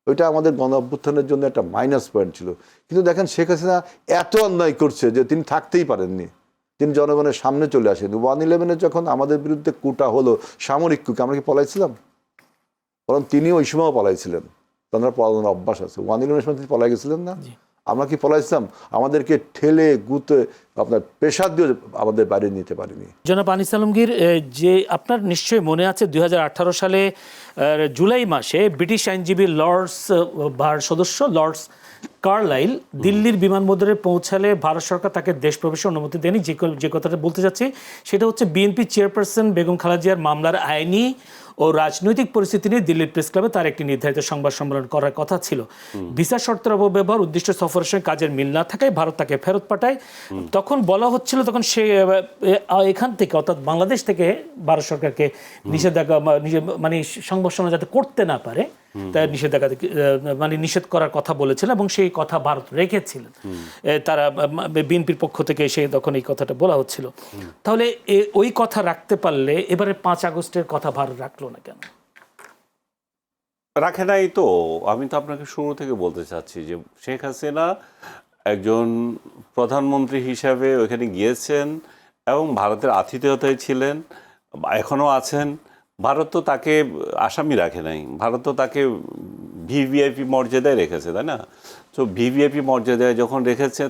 Speaker 2: ওইটা আমাদের গণ অভ্যুত্থানের জন্য একটা মাইনাস পয়েন্ট ছিল। কিন্তু দেখেন শেখ হাসিনা এত অন্যায় করছে যে তিনি থাকতেই পারেননি, তিনি জনগণের সামনে চলে আসেন। 1/11 যখন আমাদের বিরুদ্ধে কুটা হলো, সামরিক কুকে, আমরা কি পলাইছিলাম? বরং তিনি ওই সময়ও পলাইছিলেন, তার পলানোর অভ্যাস আছে। 1/11 সময় তিনি পলাই গেছিলেন না? আমরা কি পলাইছিলাম? আমাদেরকে ঠেলে গুতে আপনার প্রেশার দিয়ে আমাদের বাইরে নিতে পারেনি।
Speaker 1: জনাব আনিস আলমগীর, যে আপনার নিশ্চয়ই মনে আছে 2018 সালে জুলাই মাসে ব্রিটিশ আইনজীবী লর্ডস বার সদস্য লর্ডস কার্লাইল দিল্লির বিমানবন্দরে পৌঁছালে ভারত সরকার তাকে দেশ প্রবেশের অনুমতি দেয়নি। যে কথাটা বলতে চাচ্ছি সেটা হচ্ছে বিএনপি চেয়ারপারসন বেগম খালেদা জিয়ার মামলার আইনি ও রাজনৈতিক পরিস্থিতি নিয়ে দিল্লির প্রেস ক্লাবে তার একটি নির্ধারিত সংবাদ সম্মেলন করার কথা ছিল। ভিসা শর্তের অপব্যবহার, উদ্দিষ্ট সফরের সঙ্গে কাজের মিল না থাকায় ভারত তাকে ফেরত পাঠায়। তখন বলা হচ্ছিল, তখন সে এখান থেকে অর্থাৎ বাংলাদেশ থেকে ভারত সরকারকে নিষেধাজ্ঞা মানে সংবাদ সম্মেলন যাতে করতে না পারে তার নিষেধাজ্ঞা মানে নিষেধ করার কথা বলেছিলেন, এবং সেই কথা ভারত রেখেছিলেন। তারা বিএনপির পক্ষ থেকে তখন এই কথাটা বলা হচ্ছিল। তাহলে ওই কথা রাখতে পারলে এবারে 5 আগস্টের কথা ভারত রাখলো না কেন?
Speaker 3: রাখে নাই তো। আমি তো আপনাকে শুরু থেকে বলতে চাচ্ছি যে শেখ হাসিনা একজন প্রধানমন্ত্রী হিসাবে ওইখানে গিয়েছেন এবং ভারতের আতিথেয়তায় ছিলেন, এখনও আছেন। ভারত তো তাকে আসামি রাখে নাই, ভারত তো তাকে ভিভিআইপি মর্যাদায় রেখেছে, তাই না? তো ভিভিআইপি মর্যাদায় যখন রেখেছে,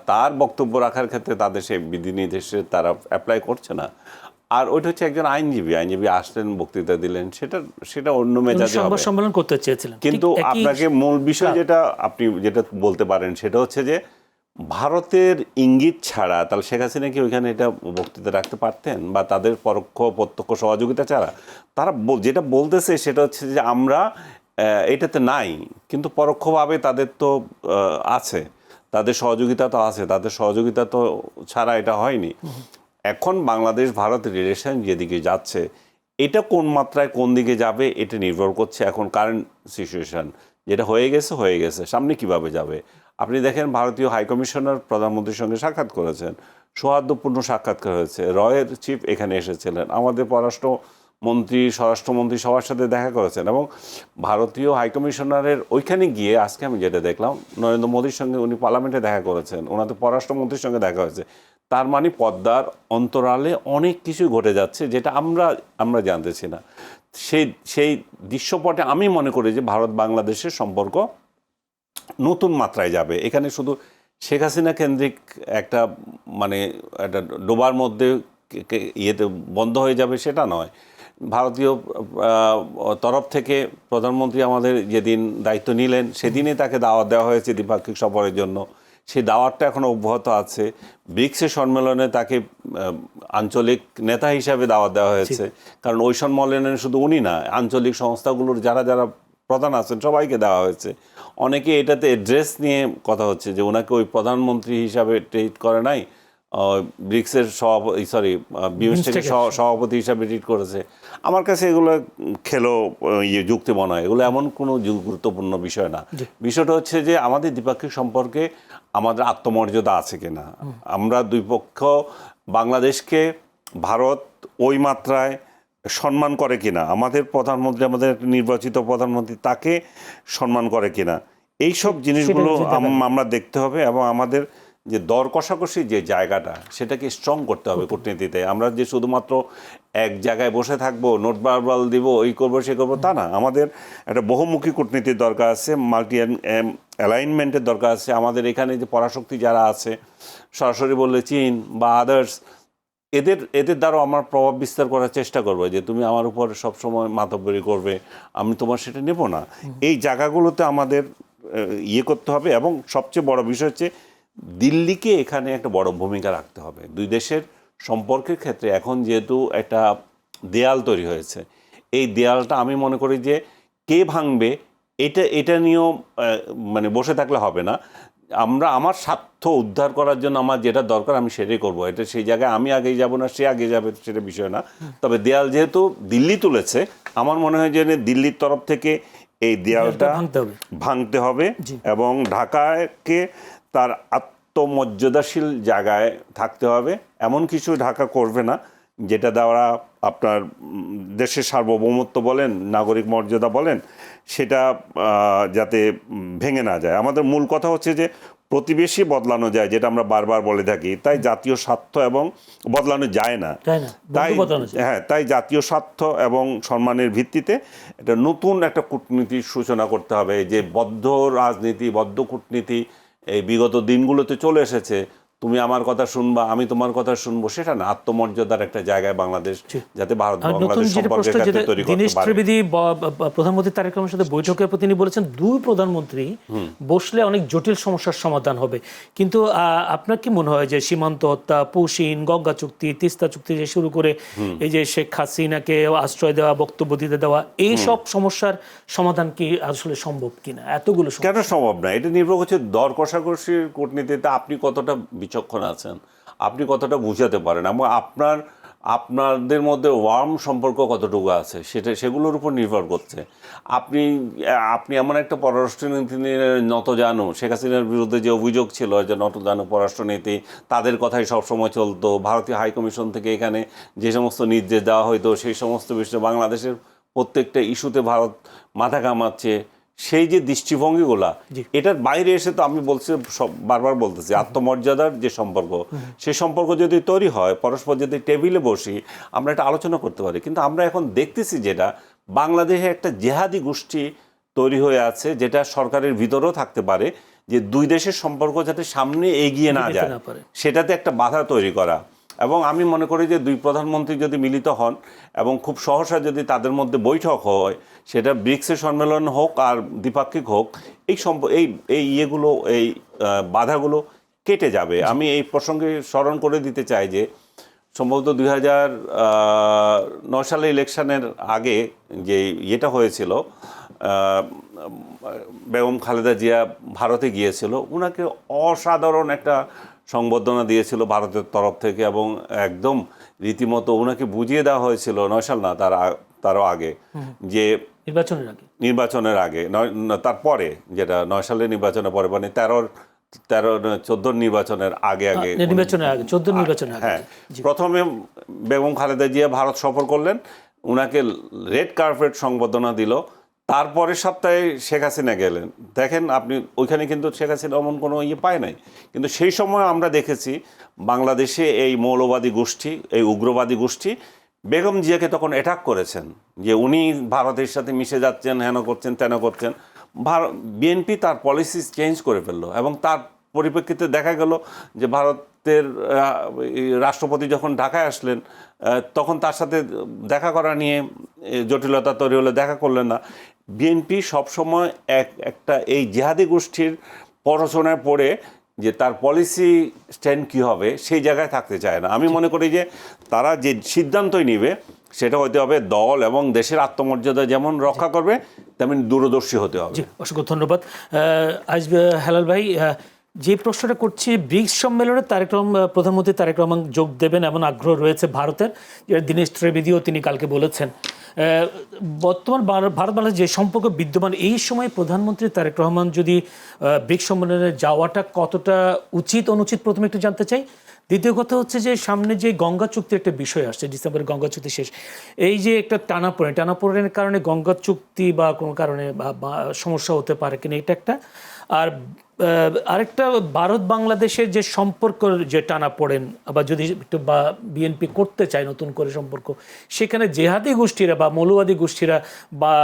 Speaker 3: তার বক্তব্য রাখার ক্ষেত্রে তাদের সেই বিধিনির্দেশে তারা অ্যাপ্লাই করছে না। আর ওইটা হচ্ছে একজন আইনজীবী আসলেন, বক্তৃতা দিলেন, সেটা অন্য মেজাজে হবে,
Speaker 1: সম্মেলন করতে চেয়েছিলেন।
Speaker 3: কিন্তু আপনাকে মূল বিষয় আপনি যেটা বলতে পারেন সেটা হচ্ছে যে ভারতের ইঙ্গিত ছাড়া তাহলে শেখ হাসিনা কি ওইখানে এটা বক্তৃতা রাখতে পারতেন? বা তাদের পরোক্ষ প্রত্যক্ষ সহযোগিতা ছাড়া তারা যেটা বলতেছে সেটা হচ্ছে যে আমরা এটাতে নাই, কিন্তু পরোক্ষভাবে তাদের তো আছে, তাদের সহযোগিতা তো আছে, তাদের সহযোগিতা তো ছাড়া এটা হয়নি। এখন বাংলাদেশ ভারত রিলেশন যেদিকে যাচ্ছে, এটা কোন মাত্রায় কোন দিকে যাবে এটা নির্ভর করছে এখন কারেন্ট সিচুয়েশন। যেটা হয়ে গেছে, সামনে কিভাবে যাবে। আপনি দেখেন ভারতীয় হাইকমিশনার প্রধানমন্ত্রীর সঙ্গে সাক্ষাৎ করেছেন, সৌহার্দ্যপূর্ণ সাক্ষাৎকার হয়েছে, রয়ের চিফ এখানে এসেছিলেন, আমাদের পররাষ্ট্রমন্ত্রী, স্বরাষ্ট্রমন্ত্রী সবার সাথে দেখা করেছেন। এবং ভারতীয় হাইকমিশনারের ওইখানে গিয়ে আজকে আমি যেটা দেখলাম, নরেন্দ্র মোদীর সঙ্গে উনি পার্লামেন্টে দেখা করেছেন, ওনাদের পররাষ্ট্রমন্ত্রীর সঙ্গে দেখা হয়েছে। তার মানে পদ্মার অন্তরালে অনেক কিছু ঘটে যাচ্ছে যেটা আমরা জানতেছি না। সেই সেই দৃশ্যপটে আমি মনে করি যে ভারত বাংলাদেশের সম্পর্ক নতুন মাত্রায় যাবে। এখানে শুধু শেখ হাসিনা কেন্দ্রিক একটা মানে একটা ডোবার মধ্যে ইয়েতে বন্ধ হয়ে যাবে সেটা নয়। ভারতীয় তরফ থেকে প্রধানমন্ত্রী আমাদের যেদিন দায়িত্ব নিলেন সেদিনে তাকে দাওয়াত দেওয়া হয়েছে দ্বিপাক্ষিক সফরের জন্য। সেই দাওয়াতটা এখনও অব্যাহত আছে। ব্রিক্সের সম্মেলনে তাকে আঞ্চলিক নেতা হিসাবে দাওয়াত দেওয়া হয়েছে, কারণ ওই সম্মেলনে শুধু উনি না, আঞ্চলিক সংস্থাগুলোর যারা যারা প্রধান আছেন সবাইকে দেওয়া হয়েছে। অনেকে এটাতে অ্যাড্রেস নিয়ে কথা হচ্ছে যে ওনাকে ওই প্রধানমন্ত্রী হিসাবে ট্রিট করে নাই, ব্রিক্সের বিমস্টেকের সভাপতি হিসাবে ট্রিট করেছে। আমার কাছে এগুলো যুক্তি মনে হয়। এগুলো এমন কোনো গুরুত্বপূর্ণ বিষয় না। বিষয়টা হচ্ছে যে আমাদের দ্বিপাক্ষিক সম্পর্কে আমাদের আত্মমর্যাদা আছে কিনা, আমরা দুই পক্ষ বাংলাদেশকে ভারত ওই মাত্রায় সম্মান করে কিনা, আমাদের প্রধানমন্ত্রী, আমাদের নির্বাচিত প্রধানমন্ত্রী তাকে সম্মান করে কিনা, এইসব জিনিসগুলো আমরা দেখতে হবে। এবং আমাদের যে দর কষাকষি যে জায়গাটা সেটাকে স্ট্রং করতে হবে কূটনীতিতে। আমরা যে শুধুমাত্র এক জায়গায় বসে থাকবো, নোট বারবার দিব, এই করবো সে করবো, তা না। আমাদের একটা বহুমুখী কূটনীতির দরকার আছে, মাল্টি অ্যালাইনমেন্টের দরকার আছে। আমাদের এখানে যে পরাশক্তি যারা আছে, সরাসরি বললে চীন বা আদার্স, এদের দ্বারাও আমার প্রভাব বিস্তার করার চেষ্টা করবো যে তুমি আমার উপর সবসময় মাতব্বরি করবে, আমি তোমার সেটা নেব না। এই জায়গাগুলোতে আমাদের করতে হবে। এবং সবচেয়ে বড় বিষয় হচ্ছে দিল্লিকে এখানে একটা বড় ভূমিকা রাখতে হবে। দুই দেশের সম্পর্কের ক্ষেত্রে এখন যেহেতু একটা দেয়াল তৈরি হয়েছে, এই দেয়ালটা আমি মনে করি যে কে ভাঙবে এটা নিয়েও মানে বসে থাকলে হবে না। আমার স্বার্থ উদ্ধার করার জন্য আমার যেটা দরকার আমি সেটাই করবো। এটা সেই জায়গায় আমি আগেই যাব না, সে আগে যাবে, সেটা বিষয় না। তবে দেয়াল যেহেতু দিল্লি তুলেছে, আমার মনে হয় যে দিল্লির তরফ থেকে এই দেয়ালটা ভাঙতে হবে এবং ঢাকাকে তার আত্মমর্যাদাশীল জায়গায় থাকতে হবে। এমন কিছু ঢাকা করবে না যেটা দ্বারা আপনার দেশের সার্বভৌমত্ব বলেন, নাগরিক মর্যাদা বলেন, সেটা যাতে ভেঙে না যায়। আমাদের মূল কথা হচ্ছে যে প্রতিবেশী বদলানো যায়, যেটা আমরা বারবার বলে থাকি। তাই জাতীয় স্বার্থ এবং বদলানো যায় না, তাই জাতীয় স্বার্থ এবং সম্মানের ভিত্তিতে এটা নতুন একটা কূটনীতির সূচনা করতে হবে। যে বদ্ধ রাজনীতি, বদ্ধ কূটনীতি এই বিগত দিনগুলোতে চলে এসেছে, তুমি আমার কথা শুনবা, আমি তোমার কথা শুনবো, সেটা না। আত্মমর্যাদার একটা জায়গায় বাংলাদেশ যাতে ভারত বাংলাদেশ সম্পর্কের ক্ষেত্রে তৈরি করতে পারে।
Speaker 1: প্রধানমন্ত্রী তারেক রহমানের সাথে বৈঠকের পর তিনি বলেছেন দুই প্রধানমন্ত্রী বসলে অনেক জটিল সমস্যার সমাধান হবে। কিন্তু আপনার কি মনে হয় যে সীমান্ত হত্যা, পৌশিন, গঙ্গা চুক্তি, তিস্তা চুক্তি যে শুরু করে এই যে শেখ হাসিনাকে আশ্রয় দেওয়া, বক্তব্য দিতে দেওয়া, এই সব সমস্যার সমাধান কি আসলে সম্ভব কিনা? এতগুলো
Speaker 3: কেন সম্ভব না? এটা নির্ভর করছে দর কষাকষির কূটনীতিতে আপনি কতটা বিচক্ষণ আছেন, আপনি কতটা বুঝাতে পারেন, এবং আপনাদের মধ্যে ওয়ার্ম সম্পর্ক কতটুকু আছে সেগুলোর উপর নির্ভর করছে। আপনি এমন একটা পররাষ্ট্রনীতি নত জানো, শেখ হাসিনার বিরুদ্ধে যে অভিযোগ ছিল যে নত জানো পররাষ্ট্রনীতি, তাদের কথাই সবসময় চলতো। ভারতীয় হাইকমিশন থেকে এখানে যে সমস্ত নির্দেশ দেওয়া হইতো সেই সমস্ত বিষয়ে বাংলাদেশের প্রত্যেকটা ইস্যুতে ভারত মাথা ঘামাচ্ছে। সেই যে দৃষ্টিভঙ্গিগুলা, এটার বাইরে এসে তো আমি বলছি, বারবার বলতেছি, আত্মমর্যাদার যে সম্পর্ক, সেই সম্পর্ক যদি তৈরি হয়, পরস্পর যদি টেবিলে বসি আমরা একটা আলোচনা করতে পারি। কিন্তু আমরা এখন দেখতেছি যেটা বাংলাদেশে একটা জেহাদি গোষ্ঠী তৈরি হয়ে আছে, যেটা সরকারের ভিতরেও থাকতে পারে, যে দুই দেশের সম্পর্ক যাতে সামনে এগিয়ে না যায় সেটাতে একটা বাধা তৈরি করা। এবং আমি মনে করি যে দুই প্রধানমন্ত্রী যদি মিলিত হন এবং খুব সহসা যদি তাদের মধ্যে বৈঠক হয়, সেটা ব্রিক্সের সম্মেলন হোক আর দ্বিপাক্ষিক হোক, এই বাধাগুলো কেটে যাবে। আমি এই প্রসঙ্গে স্মরণ করে দিতে চাই যে সম্ভবত 2009 সালে ইলেকশনের আগে যে ইয়েটা হয়েছিল, বেগম খালেদা জিয়া ভারতে গিয়েছিল, ওনাকে অসাধারণ একটা সংবর্ধনা দিয়েছিল ভারতের তরফ থেকে, এবং একদম রীতিমতো ওনাকে বুঝিয়ে দেওয়া হয়েছিল 9 সাল না, তারও আগে, যে নির্বাচনের আগে তারপরে, যেটা 9 সালের নির্বাচনের পরে, মানে 14 নির্বাচনের আগে হ্যাঁ, প্রথমে বেগম খালেদা জিয়া ভারত সফর করলেন, উনাকে রেড কার্পেট সংবর্ধনা দিল। তারপরের সপ্তাহে শেখ হাসিনা গেলেন। দেখেন আপনি, ওইখানে কিন্তু শেখ হাসিনা এমন কোনো পায় নাই। কিন্তু সেই সময় আমরা দেখেছি বাংলাদেশে এই মৌলবাদী গোষ্ঠী, এই উগ্রবাদী গোষ্ঠী বেগম জিয়াকে তখন অ্যাটাক করেছেন যে উনি ভারতের সাথে মিশে যাচ্ছেন, হেন করছেন তেন করছেন। বিএনপি তার পলিসি চেঞ্জ করে ফেললো এবং তার পরিপ্রেক্ষিতে দেখা গেল যে ভারতের রাষ্ট্রপতি যখন ঢাকায় আসলেন তখন তার সাথে দেখা করা নিয়ে জটিলতা তৈরি হলে দেখা করলেন না। বিএনপি সবসময় একটা এই জিহাদি গোষ্ঠীর প্ররোচনায় পড়ে যে তার পলিসি স্ট্যান্ড কী হবে সেই জায়গায় থাকতে চায় না। আমি মনে করি যে তারা যে সিদ্ধান্তই নেবে সেটা হতে হবে দল এবং দেশের আত্মমর্যাদা যেমন রক্ষা করবে তেমন দূরদর্শী হতে হবে।
Speaker 1: জি, অসংখ্য ধন্যবাদ। হেলাল ভাই, যে প্রশ্নটা করছি, ব্রিক্স সম্মেলনে প্রধানমন্ত্রী তারেক রহমান যোগ দেবেন এমন আগ্রহ রয়েছে ভারতের, দীনেশ ত্রিবেদীও তিনি কালকে বলেছেন। বর্তমান ভারত বাংলাদেশ যে সম্পর্ক বিদ্যমান, এই সময় প্রধানমন্ত্রী তারেক রহমান যদি ব্রিক্স সম্মেলনে যাওয়াটা কতটা উচিত অনুচিত প্রথমে একটু জানতে চাই। দ্বিতীয় কথা হচ্ছে যে সামনে যে গঙ্গা চুক্তির একটা বিষয় আসছে, ডিসেম্বরে গঙ্গা চুক্তি শেষ, এই যে একটা টানাপোড়েনের কারণে গঙ্গা চুক্তি বা কোনো কারণে বা সমস্যা হতে পারে কিনা, এটা একটা। আর আরেকটা, ভারত বাংলাদেশের যে সম্পর্ক যে টানাপোড়েন, আবার যদি একটু বা বিএনপি করতে চায় নতুন করে সম্পর্ক, সেখানে জেহাদি গোষ্ঠীরা বা মৌলবাদী গোষ্ঠীরা বা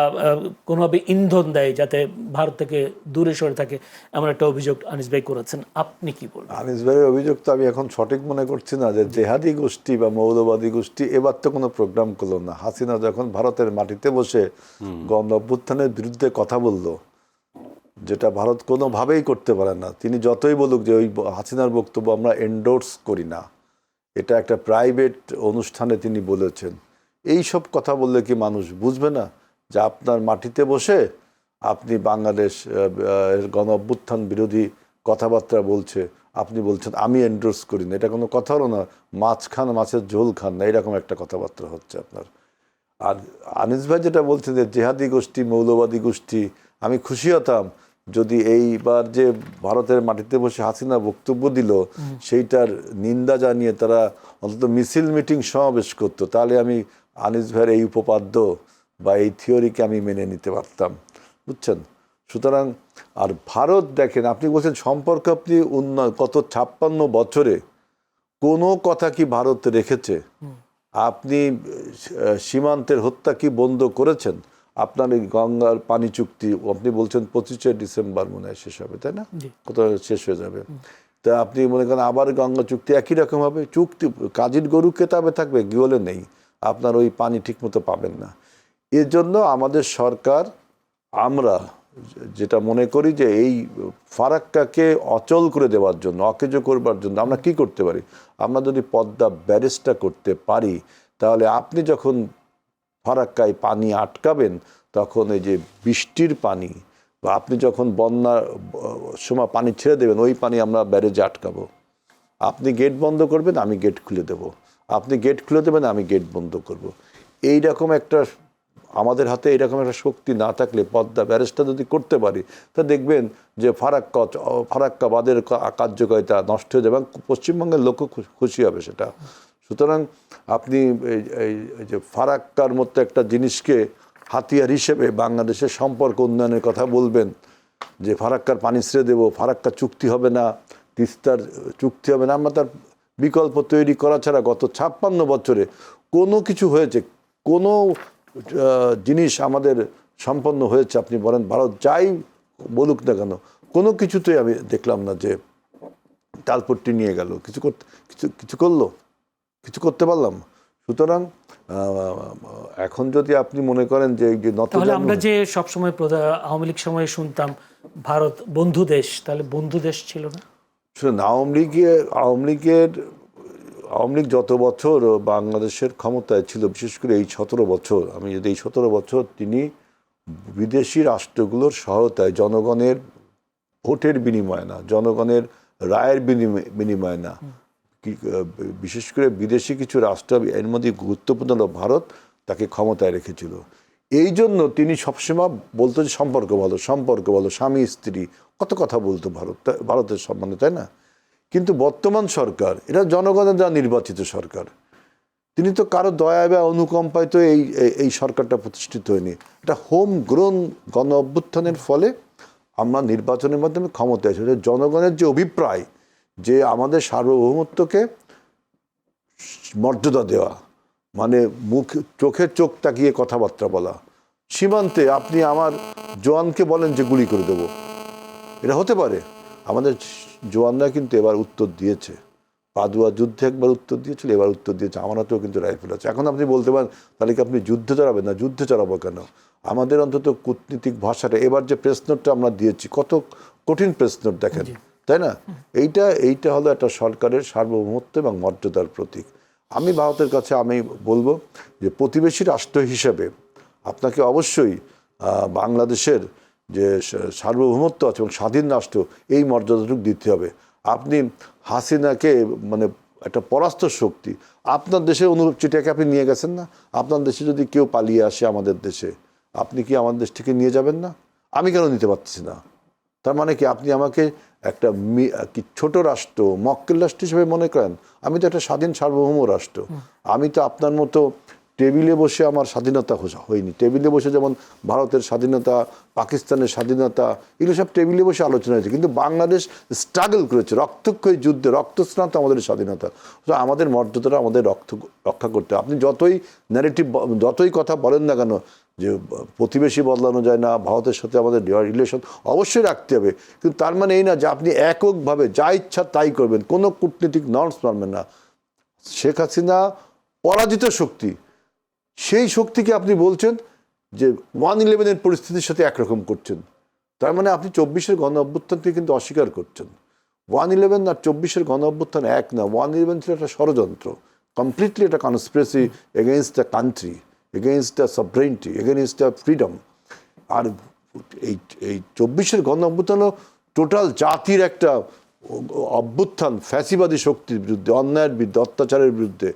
Speaker 1: কোনোভাবে ইন্ধন দেয় যাতে ভারত থেকে দূরে সরে থাকে, এমন একটা অভিযোগ আনিস ভাই করেছেন। আপনি কি বলবেন?
Speaker 2: আনিস ভাইয়ের অভিযোগ তো আমি এখন সঠিক মনে করছি না যে জেহাদি গোষ্ঠী বা মৌলবাদী গোষ্ঠী এবার তো কোনো প্রোগ্রাম করলো না। হাসিনা যখন ভারতের মাটিতে বসে গণ অভ্যুত্থানের বিরুদ্ধে কথা বললো, যেটা ভারত কোনোভাবেই করতে পারে না, তিনি যতই বলুক যে ওই হাসিনার বক্তব্য আমরা এন্ডোর্স করি না, এটা একটা প্রাইভেট অনুষ্ঠানে তিনি বলেছেন। এই সব কথা বললে কি মানুষ বুঝবে না যে আপনার মাটিতে বসে আপনি বাংলাদেশ গণ অভ্যুত্থান বিরোধী কথাবার্তা বলছে, আপনি বলছেন আমি এন্ডোর্স করি না? এটা কোনো কথা হলো না। মাছ খান, মাছের ঝোল খান না, এরকম একটা কথাবার্তা হচ্ছে আপনার। আর আনিস ভাই যেটা বলছেন যে জেহাদি গোষ্ঠী, মৌলবাদী গোষ্ঠী, আমি খুশি হতাম যদি এইবার যে ভারতের মাটিতে বসে হাসিনা বক্তব্য দিল সেইটার নিন্দা জানিয়ে তারা অন্তত মিছিল মিটিং সমাবেশ করতো, তাহলে আমি আনিস ভাইয়ের এই উপপাদ্য বা এই থিওরিকে আমি মেনে নিতে পারতাম, বুঝছেন? সুতরাং আর ভারত দেখেন, আপনি বলছেন সম্পর্ক আপনি গত 56 বছরে কোনো কথা কি ভারত রেখেছে? আপনি সীমান্তের হত্যা কি বন্ধ করেছেন? আপনার এই গঙ্গার পানি চুক্তি আপনি বলছেন 25শে ডিসেম্বর মনে হয় শেষ হবে, তাই না? কোথাও শেষ হয়ে যাবে। তা আপনি মনে করেন আবার গঙ্গা চুক্তি একই রকম হবে? চুক্তি কাজীর গরু কেতাবে থাকবে, গিওলে নেই, আপনার ওই পানি ঠিকমতো পাবেন না। এর জন্য আমাদের সরকার, আমরা যেটা মনে করি যে এই ফারাক্কাকে অচল করে দেওয়ার জন্য, অকেজো করবার জন্য আমরা কি করতে পারি? আমরা যদি পদ্মা ব্যারেজটা করতে পারি, তাহলে আপনি যখন ফারাক্কায় পানি আটকাবেন, তখন এই যে বৃষ্টির পানি বা আপনি যখন বন্যার সময় পানি ছেড়ে দেবেন, ওই পানি আমরা ব্যারেজে আটকাবো। আপনি গেট বন্ধ করবেন, আমি গেট খুলে দেব। আপনি গেট খুলে দেবেন, আমি গেট বন্ধ করব। এইরকম একটা আমাদের হাতে এরকম একটা শক্তি না থাকলে, পদ্মা ব্যারেজটা যদি করতে পারি, তা দেখবেন যে ফারাক্কা বাঁধের কার্যকারিতা নষ্ট হয়ে যাবে এবং পশ্চিমবঙ্গের লোকও খুশি হবে সেটা। সুতরাং আপনি এই যে ফারাক্কার মতো একটা জিনিসকে হাতিয়ার হিসেবে বাংলাদেশের সম্পর্ক উন্নয়নের কথা বলবেন, যে ফারাক্কার পানি ছেড়ে দেবো, ফারাক্কা চুক্তি হবে না, তিস্তার চুক্তি হবে না, আমরা তার বিকল্প তৈরি করা ছাড়া গত 56 বছরে কোনো কিছু হয়েছে, কোনো জিনিস আমাদের সম্পন্ন হয়েছে আপনি বলেন? ভারত যাই বলুক না কেন, কোনো কিছুতেই আমি দেখলাম না যে তালপট্টি নিয়ে গেল, কিছু করলো, কিছু করতে পারলাম। সুতরাং এখন যদি আপনি মনে করেন যে
Speaker 1: তাহলে আমরা যে সবসময় আওয়ামী লীগ সময়ে শুনতাম ভারত বন্ধু দেশ, তাহলে বন্ধু দেশ ছিল না?
Speaker 2: শুনুন, আওয়ামী লীগ যত বছর বাংলাদেশের ক্ষমতায় ছিল, বিশেষ করে এই 17 বছর, আমি যদি এই 17 বছর তিনি বিদেশি রাষ্ট্রগুলোর সহায়তায়, জনগণের ভোটের বিনিময় না, জনগণের রায়ের বিনিময় না, বিশেষ করে বিদেশি কিছু রাষ্ট্র, এর মধ্যে গুরুত্বপূর্ণ হলো ভারত, তাকে ক্ষমতায় রেখেছিল। এই জন্য তিনি সবসময় বলতো যে সম্পর্ক ভালো, স্বামী স্ত্রী, কত কথা বলতো ভারতের সম্বন্ধে, তাই না? কিন্তু বর্তমান সরকার, এটা জনগণের দ্বারা নির্বাচিত সরকার, তিনি তো কারো দয়া বা অনুকম্পায় তো এই সরকারটা প্রতিষ্ঠিত হয়নি। এটা হোম গ্রোন গণ অভ্যুত্থানের ফলে আমরা নির্বাচনের মাধ্যমে ক্ষমতায় এসেছি। জনগণের যে অভিপ্রায় যে আমাদের সার্বভৌমত্বকে মর্যাদা দেওয়া, মানে মুখ চোখে চোখ তাকিয়ে কথাবার্তা বলা, সীমান্তে আপনি আমার জওয়ানকে বলেন যে গুলি করে দেব, এটা হতে পারে? আমাদের জওয়ানরা কিন্তু এবার উত্তর দিয়েছে, পাদুয়া যুদ্ধে একবার উত্তর দিয়েছিল, এবার উত্তর দিয়েছে। আমার হাতেও কিন্তু রাইফেল আছে। এখন আপনি বলতে পারেন তাহলে কি আপনি যুদ্ধে চড়াবেন না? যুদ্ধে চড়াবো কেন? আমাদের অন্তত কূটনীতিক ভাষাটা, এবার যে প্রেস নোটটা আমরা দিয়েছি, কত কঠিন প্রেস নোট দেখেন, তাই না? এইটা হলো একটা সরকারের সার্বভৌমত্ব এবং মর্যাদার প্রতীক। আমি ভারতের কাছে আমি বলবো যে প্রতিবেশী রাষ্ট্র হিসেবে আপনাকে অবশ্যই বাংলাদেশের যে সার্বভৌমত্ব আছে এবং স্বাধীন রাষ্ট্র, এই মর্যাদাটুকু দিতে হবে। আপনি হাসিনাকে মানে একটা পরাস্ত শক্তি, আপনার দেশের অনুরূপ চিঠিকে আপনি নিয়ে গেছেন না? আপনার দেশে যদি কেউ পালিয়ে আসে আমাদের দেশে, আপনি কি আমাদের দেশ থেকে নিয়ে যাবেন না? আমি কেন নিতে পারছি না? তার মানে কি আপনি আমাকে একটা ছোট রাষ্ট্র, মক্কেল রাষ্ট্র হিসেবে মনে করেন? আমি তো একটা স্বাধীন সার্বভৌম রাষ্ট্র। আমি তো আপনার মতো টেবিলে বসে আমার স্বাধীনতা হয়নি। টেবিলে বসে যেমন ভারতের স্বাধীনতা, পাকিস্তানের স্বাধীনতা, এগুলো সব টেবিলে বসে আলোচনা হয়েছে, কিন্তু বাংলাদেশ স্ট্রাগল করেছে, রক্তক্ষয়ী যুদ্ধে, রক্তস্নাত আমাদের স্বাধীনতা। তো আমাদের মর্যাদাটা আমাদের রক্ষা করতে হবে। আপনি যতই ন্যারেটিভ, যতই কথা বলেন না কেন যে প্রতিবেশী বদলানো যায় না, ভারতের সাথে আমাদের রিলেশন অবশ্যই রাখতে হবে, কিন্তু তার মানে এই না যে আপনি এককভাবে যা ইচ্ছা তাই করবেন, কোনো কূটনীতিক নর্মস মানবেন না। শেখ হাসিনা পরাজিত শক্তি, সেই শক্তিকে আপনি বলছেন যে 1/11-এর পরিস্থিতির সাথে একরকম করছেন। তার মানে আপনি 24-এর গণ অভ্যুত্থানকে কিন্তু অস্বীকার করছেন। 1/11 আর 24-এর গণ অভ্যুত্থান এক না। 1/11 ছিল একটা ষড়যন্ত্র, কমপ্লিটলি একটা conspiracy against the country, against the sovereignty, against the freedom. আর এই 24-এর গণ অভ্যুত্থানও টোটাল জাতির একটা অভ্যুত্থান, ফ্যাসিবাদী শক্তির বিরুদ্ধে, অন্যায়ের বিরুদ্ধে, অত্যাচারের বিরুদ্ধে।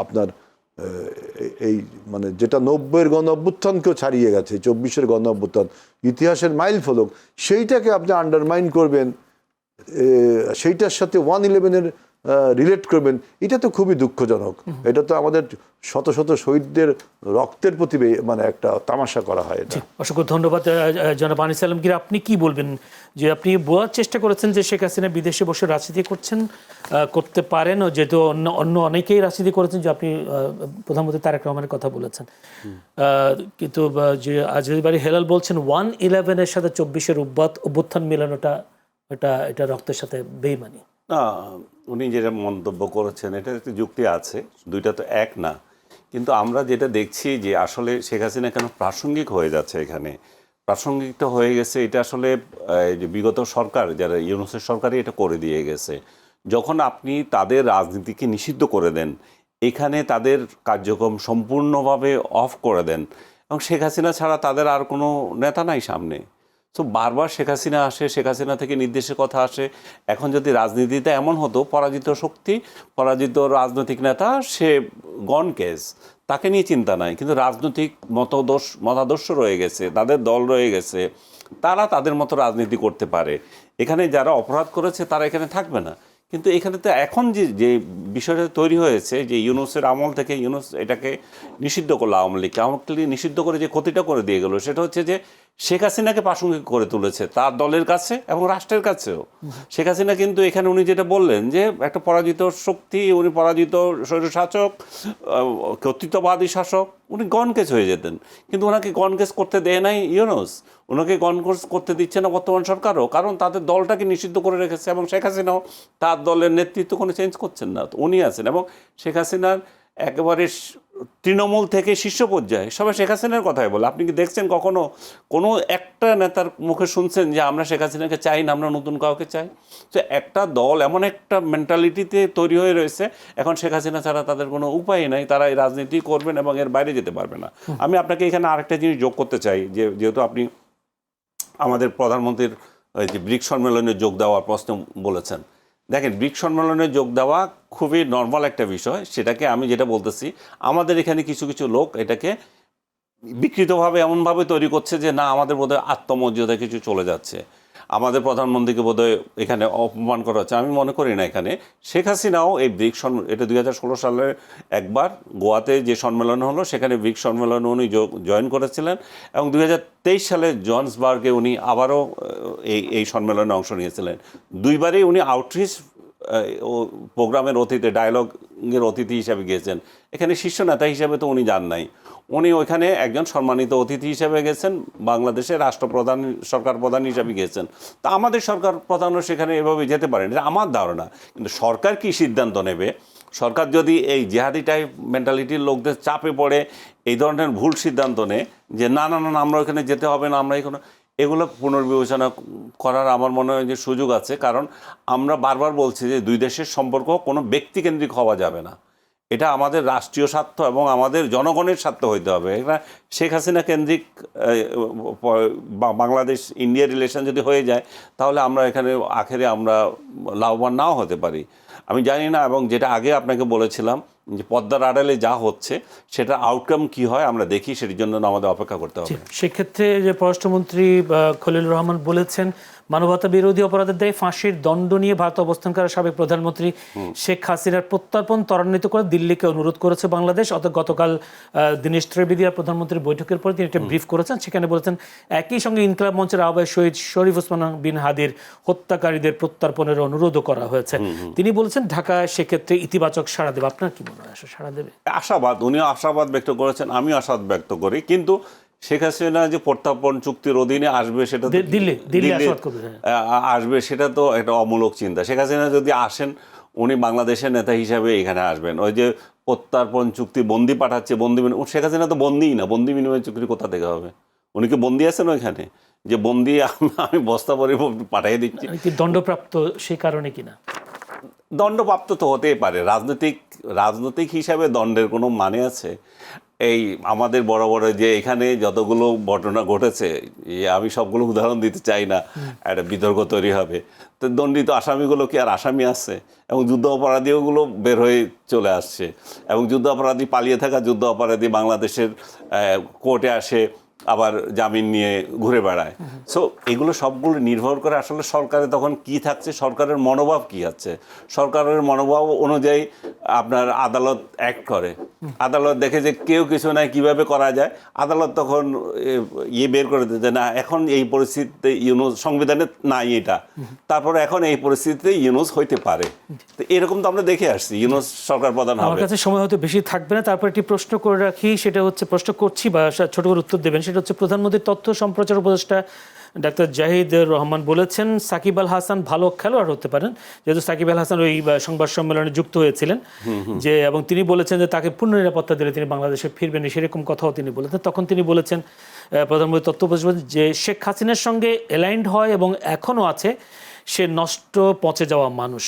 Speaker 2: আপনার এই মানে যেটা 90-এর গণ অভ্যুত্থানকেও ছাড়িয়ে গেছে, 24-এর গণ অভ্যুত্থান ইতিহাসের মাইল ফলক, সেইটাকে আপনি আন্ডারমাইন করবেন, সেইটার সাথে 1/11-এর রিলেট করবেন, এটা তো খুবই দুঃখজনক। এটা তো আমাদের শত শত শহীদদের রক্তের প্রতি মানে একটা তামাশা করা হয়। এটা
Speaker 1: অসংখ্য ধন্যবাদ জনাব আনিস আলমগীর। আপনি কি বলবেন যে আপনি বোঝার চেষ্টা করেছেন যে শেখ হাসিনা বিদেশে বসে রাজনীতি করতে পারেন, ও যেহেতু অন্য অনেকেই রাজনীতি করেছেন, যে আপনি প্রধানমন্ত্রী তারেক রহমানের কথা বলেছেন, কিন্তু যে আজহারি হেলাল বলছেন 1/11-এর সাথে 24-এর অভ্যুত্থান মেলানোটা এটা রক্তের সাথে বেইমানি।
Speaker 3: না, উনি যেটা মন্তব্য করেছেন এটা একটা যুক্তি আছে, দুইটা তো এক না। কিন্তু আমরা যেটা দেখছি যে আসলে শেখ হাসিনা কেন প্রাসঙ্গিক হয়ে যাচ্ছে, এখানে প্রাসঙ্গিকটা হয়ে গেছে, এটা আসলে যে বিগত সরকার, যারা ইউনূসের সরকারই এটা করে দিয়ে গেছে। যখন আপনি তাদের রাজনীতিকে নিষিদ্ধ করে দেন, এখানে তাদের কার্যক্রম সম্পূর্ণভাবে অফ করে দেন, এবং শেখ হাসিনা ছাড়া তাদের আর কোনো নেতা নাই সামনে। তো বারবার শেখ হাসিনা আসে, শেখ হাসিনা থেকে নির্দেশের কথা আসে। এখন যদি রাজনীতিতে এমন হতো, পরাজিত শক্তি, পরাজিত রাজনৈতিক নেতা, সে গন কেস, তাকে নিয়ে চিন্তা নাই, কিন্তু রাজনৈতিক মতাদর্শ রয়ে গেছে, তাদের দল রয়ে গেছে, তারা তাদের মতো রাজনীতি করতে পারে। এখানে যারা অপরাধ করেছে তারা এখানে থাকবে না। কিন্তু এখানে তো এখন যে বিষয়টা তৈরি হয়েছে, যে ইউনূসের আমল থেকে ইউনূস এটাকে নিষিদ্ধ করলো, আওয়ামী লীগকে নিষিদ্ধ করে যে ক্ষতিটা করে দিয়ে গেল, সেটা হচ্ছে যে শেখ হাসিনাকে প্রাসঙ্গিক করে তুলেছে তার দলের কাছে এবং রাষ্ট্রের কাছেও। শেখ হাসিনা কিন্তু এখানে উনি যেটা বললেন যে একটা পরাজিত শক্তি, উনি পরাজিত স্বৈরশাসক, কর্তৃত্ববাদী শাসক, উনি গনকেস হয়ে যেতেন, কিন্তু ওনাকে গনকেস করতে দেয় নাই ইউনূস, ওনাকে গনকেস করতে দিচ্ছে না বর্তমান সরকারও, কারণ তাদের দলটাকে নিষিদ্ধ করে রেখেছে, এবং শেখ হাসিনাও তার দলের নেতৃত্ব কোনো চেঞ্জ করছেন না, তো উনি আছেন। এবং শেখ হাসিনার একেবারে তৃণমূল থেকে শীর্ষ পর্যায়ে সবাই শেখ হাসিনার কথাই বলে। আপনি কি দেখছেন কখনো কোনো একটা নেতার মুখে শুনছেন যে আমরা শেখ হাসিনাকে চাই না, আমরা নতুন কাউকে চাই? তো একটা দল এমন একটা মেন্টালিটিতে তৈরি হয়ে রয়েছে, এখন শেখ হাসিনা ছাড়া তাদের কোনো উপায় নাই, তারা এই রাজনীতি করবেন এবং এর বাইরে যেতে পারবে না। আমি আপনাকে এখানে আরেকটা জিনিস যোগ করতে চাই, যেহেতু আপনি আমাদের প্রধানমন্ত্রীর যে ব্রিক্স সম্মেলনে যোগ দেওয়ার প্রশ্ন বলেছেন, দেখেন, ব্রিক্স সম্মেলনে যোগ দেওয়া খুবই নর্মাল একটা বিষয়। সেটাকে আমি যেটা বলতেছি, আমাদের এখানে কিছু কিছু লোক এটাকে বিকৃতভাবে এমনভাবে তৈরি করছে যে না, আমাদের বোধহয় আত্মমর্যাদা কিছু চলে যাচ্ছে, আমাদের প্রধানমন্ত্রীকে বোধহয় এখানে অপমান করা হচ্ছে। আমি মনে করি না। এখানে শেখ হাসিনাও এই ব্রিক্স এটা 2016 সালে একবার গোয়াতে যে সম্মেলন হলো, সেখানে ব্রিক্স সম্মেলনে উনি জয়েন করেছিলেন, এবং 2023 সালে জোহান্সবার্গে উনি আবারও এই সম্মেলনে অংশ নিয়েছিলেন। দুইবারেই উনি আউটরিচ ও প্রোগ্রামের অতিথি, ডায়লগের অতিথি হিসাবে গিয়েছেন। এখানে শীর্ষ নেতা হিসাবে তো উনি যান নাই, উনি ওইখানে একজন সম্মানিত অতিথি হিসেবে গেছেন, বাংলাদেশের রাষ্ট্রপ্রধান, সরকার প্রধান হিসাবে গিয়েছেন। তা আমাদের সরকার প্রধানও সেখানে এভাবে যেতে পারেন, এটা আমার ধারণা। কিন্তু সরকার কি সিদ্ধান্ত নেবে, সরকার যদি এই জেহাদি টাইপ মেন্টালিটির লোকদের চাপে পড়ে এই ধরনের ভুল সিদ্ধান্ত নেয় যে না না না আমরা ওখানে যেতে হবে না, আমরা এগুলো পুনর্বিবেচনা করার আমার মনে হয় যে সুযোগ আছে। কারণ আমরা বারবার বলছি যে দুই দেশের সম্পর্ক কোনো ব্যক্তিকেন্দ্রিক হওয়া যাবে না, এটা আমাদের রাষ্ট্রীয় স্বার্থ এবং আমাদের জনগণের স্বার্থ হইতে হবে। এটা শেখ হাসিনা কেন্দ্রিক বাংলাদেশ ইন্ডিয়া রিলেশন যদি হয়ে যায়, তাহলে আমরা এখানে আখেরে আমরা লাভবান নাও হতে পারি। আমি জানি না, এবং যেটা আগে আপনাকে বলেছিলাম যে পদ্মার আড়ালে যা হচ্ছে সেটা আউটকাম কি হয় আমরা দেখি, সেটির জন্য আমাদের অপেক্ষা করতে হবে।
Speaker 1: সেক্ষেত্রে যে পররাষ্ট্রমন্ত্রী খলিলুর রহমান বলেছেন, মানবতা বিরোধী অপরাধের দায়ে ফাঁসির দণ্ড নিয়ে ভারতে অবস্থানকারী সাবেক প্রধানমন্ত্রী শেখ হাসিনার প্রত্যর্পণ ত্বরান্বিত করে দিল্লিকে অনুরোধ করেছে বাংলাদেশ। অর্থাৎ গতকাল দীনেশ ত্রিবেদী আর প্রধানমন্ত্রীর বৈঠকের পরে তিনি একটা ব্রিফ করেছেন, সেখানে বলেছেন একই সঙ্গে ইনকলাব মঞ্চের আহ্বায়ক শহীদ শরীফ ওসমান বিন হাদির হত্যাকারীদের প্রত্যর্পণের অনুরোধও করা হয়েছে। তিনি বলেছেন ঢাকা সেক্ষেত্রে ইতিবাচক সাড়া দেবে। আপনার কি মনে হয়, সাড়া দেবে?
Speaker 3: আশাবাদ, উনিও আশাবাদ ব্যক্ত করেছেন, আমিও আশাবাদ ব্যক্ত করি। কিন্তু শেখ হাসিনা যে প্রত্যর্পণ চুক্তির অধীনে আসবে সেটা
Speaker 1: দিল্লি
Speaker 3: আসবে, সেটা তো একটা অমূলক চিন্তা। শেখ হাসিনা যদি আসেন, উনি বাংলাদেশের নেতা হিসাবে এখানে আসবেন। ওই যে প্রত্যর্পণ চুক্তি বন্দি পাঠাচ্ছে, বন্দি শেখ হাসিনা তো বন্দিই না, বন্দি বিনিময় চুক্তি কোথা থেকে হবে? উনি কি বন্দি আছেন ওইখানে যে বন্দি আমি বস্তা পরে পাঠিয়ে দিচ্ছি?
Speaker 1: দণ্ডপ্রাপ্ত সেই কারণে কিনা?
Speaker 3: দণ্ডপ্রাপ্ত তো হতেই পারে, রাজনৈতিক হিসাবে দণ্ডের কোনো মানে আছে? এই আমাদের বড় বড় যে এখানে যতগুলো ঘটনা ঘটেছে, আমি সবগুলো উদাহরণ দিতে চাই না, একটা বিতর্ক তৈরি হবে। তো দণ্ডিত আসামিগুলো কি আর আসামি আছে? এবং যুদ্ধ অপরাধীগুলো বের হয়ে চলে আসছে, এবং যুদ্ধ অপরাধী পালিয়ে থাকা যুদ্ধ অপরাধী বাংলাদেশের কোর্টে আসে, আবার জামিন নিয়ে ঘুরে বেড়ায়। সো এগুলো সবগুলো নির্ভর করে আসলে সরকারে তখন কি থাকছে, সরকারের মনোভাব কি আছে। সরকারের মনোভাব অনুযায়ী আপনার আদালত অ্যাক্ট করে, আদালত দেখে যে কেউ কিছু নাই, কিভাবে করা যায়, আদালত তখন বের করে দিতে না এখন এই পরিস্থিতিতে ইউনুস সংবিধানে নাই এটা, তারপরে এখন এই পরিস্থিতিতে ইউনুস হইতে পারে। তো এরকম তো আমরা দেখে আসছি, ইউনুস সরকার প্রধান হবে।
Speaker 1: আমার কাছে সময় হয়তো বেশি থাকবে না, তারপর একটি প্রশ্ন করে রাখি, সেটা হচ্ছে প্রশ্ন করছি বা ছোট করে উত্তর দেবেন। সেটা হচ্ছে প্রধানমন্ত্রীর তথ্য সম্প্রচার উপদেষ্টা ডাক্তার জাহিদ রহমান বলেছেন সাকিব আল হাসান ভালো খেলোয়াড় হতে পারেন, যেহেতু সাকিব আল হাসান ওই সংবাদ সম্মেলনে যুক্ত হয়েছিলেন যে, এবং তিনি বলেছেন যে তাকে পূর্ণ নিরাপত্তা দিলে তিনি বাংলাদেশে ফিরবেন, সেরকম কথাও তিনি বলেছেন। তখন তিনি বলেছেন, প্রধানমন্ত্রী তথ্য উপদেষ্টা, যে শেখ হাসিনার সঙ্গে অ্যালাইন্ড হয় এবং এখনও আছে সে নষ্ট পচে যাওয়া মানুষ।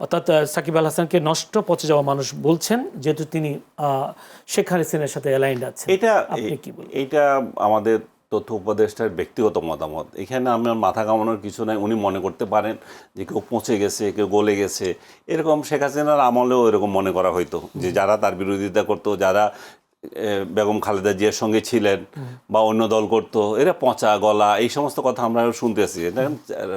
Speaker 1: অর্থাৎ সাকিব আল হাসানকে নষ্ট পচে যাওয়া মানুষ বলছেন, যেহেতু তিনি শেখ হাসিনার সাথে অ্যালাইন্ড আছেন।
Speaker 3: এটা আমাদের তথ্য উপদেষ্টার ব্যক্তিগত মতামত, এখানে আমার মাথা কামানোর কিছু নাই। উনি মনে করতে পারেন যে কেউ পচে গেছে, কেউ গলে গেছে, এরকম শেখ হাসিনার আমলেও এরকম মনে করা হইতো যে যারা তার বিরোধিতা করতো, যারা বেগম খালেদা জিয়ার সঙ্গে ছিলেন বা অন্য দল করতো, এরা পচা গলা, এই সমস্ত কথা আমরা শুনতেছি।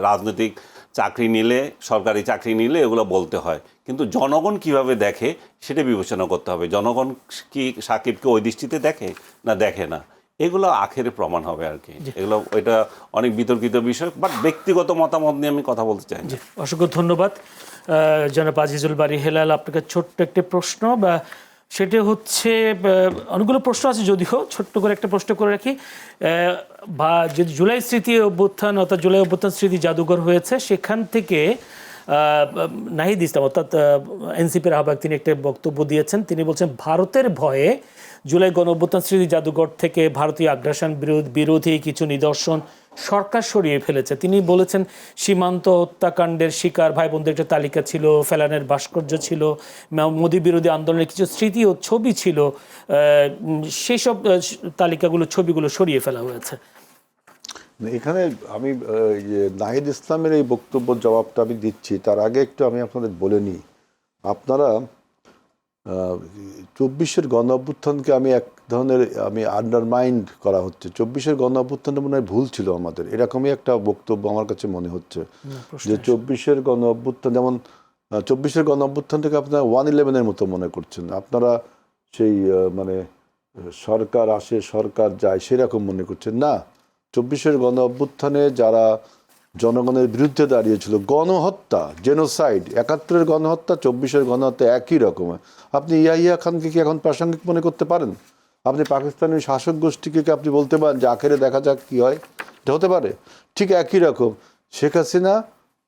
Speaker 3: রাজনৈতিক চাকরি নিলে, সরকারি চাকরি নিলে এগুলো বলতে হয়, কিন্তু জনগণ কিভাবে দেখে সেটা বিবেচনা করতে হবে। জনগণ কি সাকিবকে ওই দৃষ্টিতে দেখে না দেখে না, এগুলো আখেরে প্রমাণ হবে আর কি। এগুলো এটা অনেক বিতর্কিত বিষয়, বাট ব্যক্তিগত মতামত নিয়ে আমি কথা বলতে চাই না।
Speaker 1: অসংখ্য ধন্যবাদ জনাব আজিজুল বারী হেলাল। আপনাকে ছোট্ট একটি প্রশ্ন, বা সেটা হচ্ছে, অনেকগুলো প্রশ্ন আছে যদিও, ছোট্ট করে একটা প্রশ্ন করে রাখি। বা যদি জুলাই স্মৃতি অভ্যুত্থান, অর্থাৎ জুলাই অভ্যুত্থান স্মৃতি জাদুঘর হয়েছে, সেখান থেকে নাহিদ ইসলাম অর্থাৎ এনসিপির আহ্বায়ক, তিনি একটা বক্তব্য দিয়েছেন। তিনি বলছেন ভারতের ভয়ে জুলাই গণ অভ্যুত্থান স্মৃতি জাদুঘর থেকে ভারতীয় আগ্রাসন বিরোধী কিছু নিদর্শন সরকার সরিয়ে ফেলেছে। তিনি বলেছেন সীমান্ত হত্যাকাণ্ডের শিকার ভাই বোনদের একটা তালিকা ছিল, ফেলানের ভাস্কর্য ছিল, মোদী বিরোধী আন্দোলনের কিছু স্মৃতি ও ছবি ছিল, সেই সব তালিকাগুলো, ছবিগুলো সরিয়ে ফেলা হয়েছে।
Speaker 2: এখানে আমি নাহিদ ইসলামের এই বক্তব্যের জবাবটা আমি দিচ্ছি, তার আগে একটু আমি আপনাদের বলে নিই। আপনারা 24-এর গণ অভ্যুত্থানকে আমি এক ধরনের আন্ডারমাইন্ড করা হচ্ছে। 24-এর গণ অভ্যুত্থানটা মনে হয় ভুল ছিল আমাদের, এরকমই একটা বক্তব্য আমার কাছে মনে হচ্ছে। যে 24-এর গণ অভ্যুত্থান, যেমন 24-এর গণ অভ্যুত্থানটাকে আপনারা 1/11-এর মতো মনে করছেন, আপনারা সেই মানে সরকার আসে সরকার যায় সেরকম মনে করছেন না। 24-এর গণ অভ্যুত্থানে যারা জনগণের বিরুদ্ধে দাঁড়িয়েছিল। গণহত্যা, জেনোসাইড, 71-এর গণহত্যা, 24-এর গণহত্যা একই রকমের। আপনি ইয়াহিয়া খানকে কি এখন প্রাসঙ্গিক মনে করতে পারেন? আপনি পাকিস্তানের শাসক গোষ্ঠীকে কি আপনি বলতে পারেন যে আখেরে দেখা যাক কি হয়? এটা হতে পারে। ঠিক একই রকম শেখ হাসিনা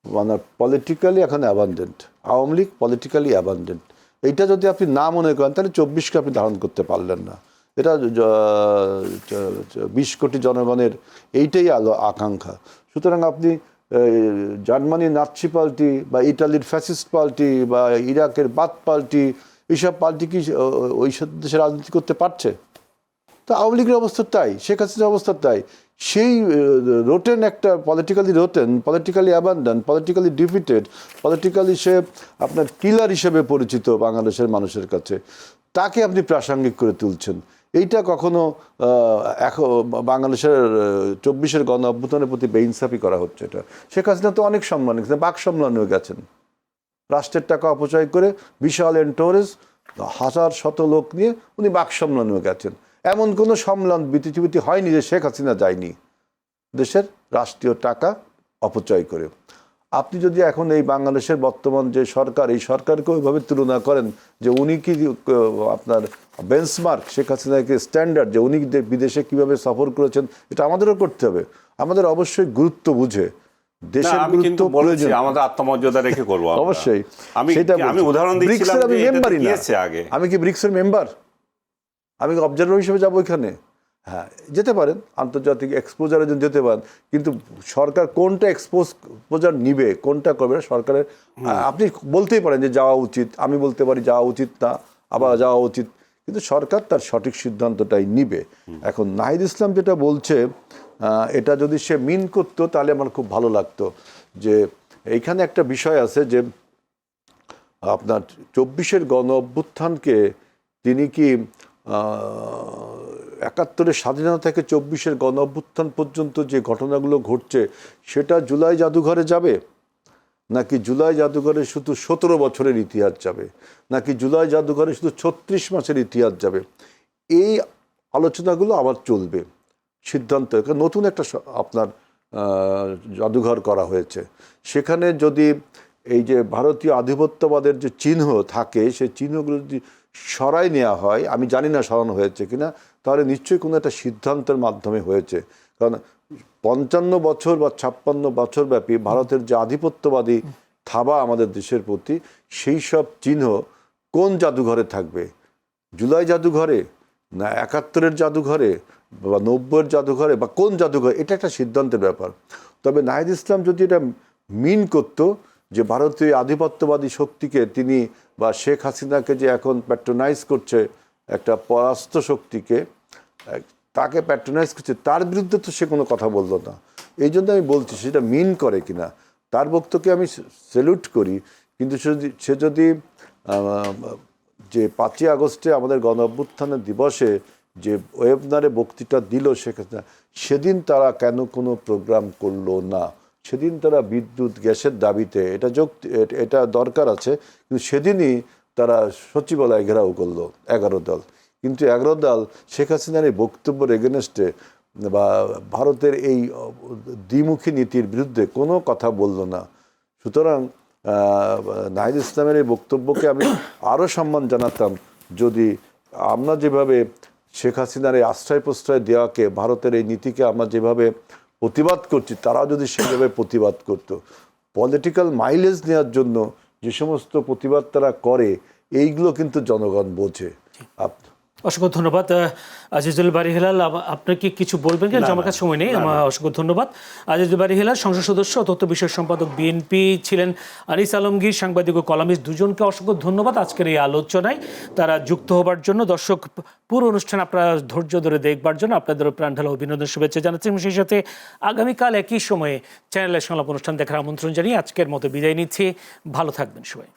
Speaker 2: মানে পলিটিক্যালি এখন abundant, Awami League politically abundant. এইটা যদি আপনি না মনে করেন তাহলে 24কে আপনি ধারণ করতে পারলেন না। এটা 20 কোটি জনগণের এইটাই আকাঙ্ক্ষা। সুতরাং আপনি জার্মানির নাৎসি পার্টি বা ইটালির ফ্যাসিস্ট পার্টি বা ইরাকের বাথ পার্টি, এইসব পার্টি কি ওই সব দেশে রাজনীতি করতে পারছে? তো আওয়ামী লীগের অবস্থা তাই, শেখ হাসিনার অবস্থা তাই। সেই রোটেন একটা politically rotten, politically abandon, politically defeated, politically সে আপনার কিলার হিসেবে পরিচিত বাংলাদেশের মানুষের কাছে, তাকে আপনি প্রাসঙ্গিক করে তুলছেন। এইটা কখনো বাংলাদেশের 24-এর গণ অভ্যুত্থানের প্রতি বেইনসাফি করা হচ্ছে। এটা শেখ হাসিনা তো অনেক সম্মান, বাক সম্মান হয়ে গেছেন। রাষ্ট্রের টাকা অপচয় করে বিশাল এন্টোরেজ, হাজার শত লোক নিয়ে উনি বাক সম্মান হয়ে গেছেন। এমন কোনো সম্মান পৃথিবীতে হয়নি যে শেখ হাসিনা যায়নি দেশের রাষ্ট্রীয় টাকা অপচয় করে। আপনি যদি এখন এই বাংলাদেশের বর্তমান যে সরকার, এই সরকারকে ওইভাবে তুলনা করেন যে উনি কি আপনার বেঞ্চমার্ক, শেখ হাসিনাকে স্ট্যান্ডার্ড, যে উনি বিদেশে কিভাবে সফর করেছেন, এটা আমাদেরও করতে হবে। আমাদের অবশ্যই গুরুত্ব বুঝে দেশের গুরুত্ব প্রয়োজন,
Speaker 3: আমাদের আত্মমর্যাদা রেখে করবো
Speaker 2: অবশ্যই।
Speaker 3: আমি উদাহরণ দিচ্ছিলাম
Speaker 2: আমি মেম্বারই না,
Speaker 3: আগে
Speaker 2: আমি কি ব্রিক্সের মেম্বার? আমি অবজারভার হিসেবে যাবো ওইখানে? হ্যাঁ, যেতে পারেন, আন্তর্জাতিক এক্সপোজারের জন্য যেতে পারেন, কিন্তু সরকার কোনটা এক্সপোজার নিবে, কোনটা করবে সরকারের। আপনি বলতেই পারেন যে যাওয়া উচিত, আমি বলতে পারি যাওয়া উচিত না, আবার যাওয়া উচিত, কিন্তু সরকার তার সঠিক সিদ্ধান্তটাই নিবে। এখন নাহিদ ইসলাম যেটা বলছে, এটা যদি সে মিন করতো তাহলে আমার খুব ভালো লাগতো। যে এইখানে একটা বিষয় আছে যে আপনার 24-এর গণ অভ্যুত্থানকে তিনি কি 71-এর স্বাধীনতা থেকে 24-এর গণ অভ্যুত্থান পর্যন্ত যে ঘটনাগুলো ঘটছে সেটা জুলাই জাদুঘরে যাবে, নাকি জুলাই জাদুঘরে শুধু 17 বছরের ইতিহাস যাবে, নাকি জুলাই জাদুঘরে শুধু 36 মাসের ইতিহাস যাবে? এই আলোচনাগুলো আবার চলবে। সিদ্ধান্ত নতুন একটা আপনার জাদুঘর করা হয়েছে, সেখানে যদি এই যে ভারতীয় আধিপত্যবাদের যে চিহ্ন থাকে, সেই চিহ্নগুলো যদি সরাই নেওয়া হয়, আমি জানি না সরানো হয়েছে কিনা, তাহলে নিশ্চয়ই কোনো একটা সিদ্ধান্তের মাধ্যমে হয়েছে। কারণ 55 বছর বা 56 বছর ব্যাপী ভারতের যে আধিপত্যবাদী থাবা আমাদের দেশের প্রতি, সেই সব চিহ্ন কোন জাদুঘরে থাকবে? জুলাই জাদুঘরে, না 71-এর জাদুঘরে, বা 90-এর জাদুঘরে, বা কোন জাদুঘরে? এটা একটা সিদ্ধান্তের ব্যাপার। তবে নাহিদ ইসলাম যদি এটা মিন করতো যে ভারতীয় আধিপত্যবাদী শক্তিকে তিনি বা শেখ হাসিনাকে যে এখন প্যাট্রোনাইজ করছে, একটা পরাস্ত শক্তিকে, তাকে প্যাট্রোনাইজ করছে, তার বিরুদ্ধে তো সে কোনো কথা বললো না। এই জন্য আমি বলছি সেটা মিন করে কিনা। তার বক্তব্যকে আমি স্যালুট করি, কিন্তু সে যদি যে 5ই আগস্টে আমাদের গণ অভ্যুত্থানের দিবসে যে ওয়েবনারে বক্তৃতা দিল শেখ হাসিনা, সেদিন তারা কেন কোনো প্রোগ্রাম করলো না? সেদিন তারা বিদ্যুৎ গ্যাসের দাবিতে এটা দরকার আছে, কিন্তু সেদিনই তারা সচিবালয় ঘেরাও করলো 11 দল। কিন্তু 11 দল শেখ হাসিনার এই বক্তব্যের এগেনস্টে বা ভারতের এই দ্বিমুখী নীতির বিরুদ্ধে কোনো কথা বলল না। সুতরাং নাহিদ ইসলামের এই বক্তব্যকে আমি আরও সম্মান জানাতাম যদি আমরা যেভাবে শেখ হাসিনার এই আশ্রয় প্রশ্রয় দেওয়াকে, ভারতের এই নীতিকে আমরা যেভাবে প্রতিবাদ করছি, তারাও যদি সেভাবে প্রতিবাদ করত। পলিটিক্যাল মাইলেজ নেওয়ার জন্য যে সমস্ত প্রতিবাদ তারা করে, এইগুলো কিন্তু জনগণ বোঝে।
Speaker 1: অসংখ্য ধন্যবাদ আজিজুল বারী হেলাল। আপনি কি কিছু বলবেন? কিন্তু আমার কাছে সময় নেই। আমার অসংখ্য ধন্যবাদ। আজিজুল বারী হেলাল সংসদ সদস্য, তথ্য বিষয়ক সম্পাদক বিএনপি ছিলেন। আনিস আলমগীর, সাংবাদিক ও কলামিস্ট, দুজনকে অসংখ্য ধন্যবাদ আজকের এই আলোচনায় তারা যুক্ত হবার জন্য। দর্শক, পুরো অনুষ্ঠান আপনারা ধৈর্য ধরে দেখবার জন্য আপনাদেরও প্রাণঢালা অভিনন্দন, শুভেচ্ছা জানাচ্ছি। এবং সেই সাথে আগামীকাল একই সময়ে চ্যানেলের সংলাপ অনুষ্ঠান দেখার আমন্ত্রণ জানিয়ে আজকের মতো বিদায় নিচ্ছি। ভালো থাকবেন সবাই।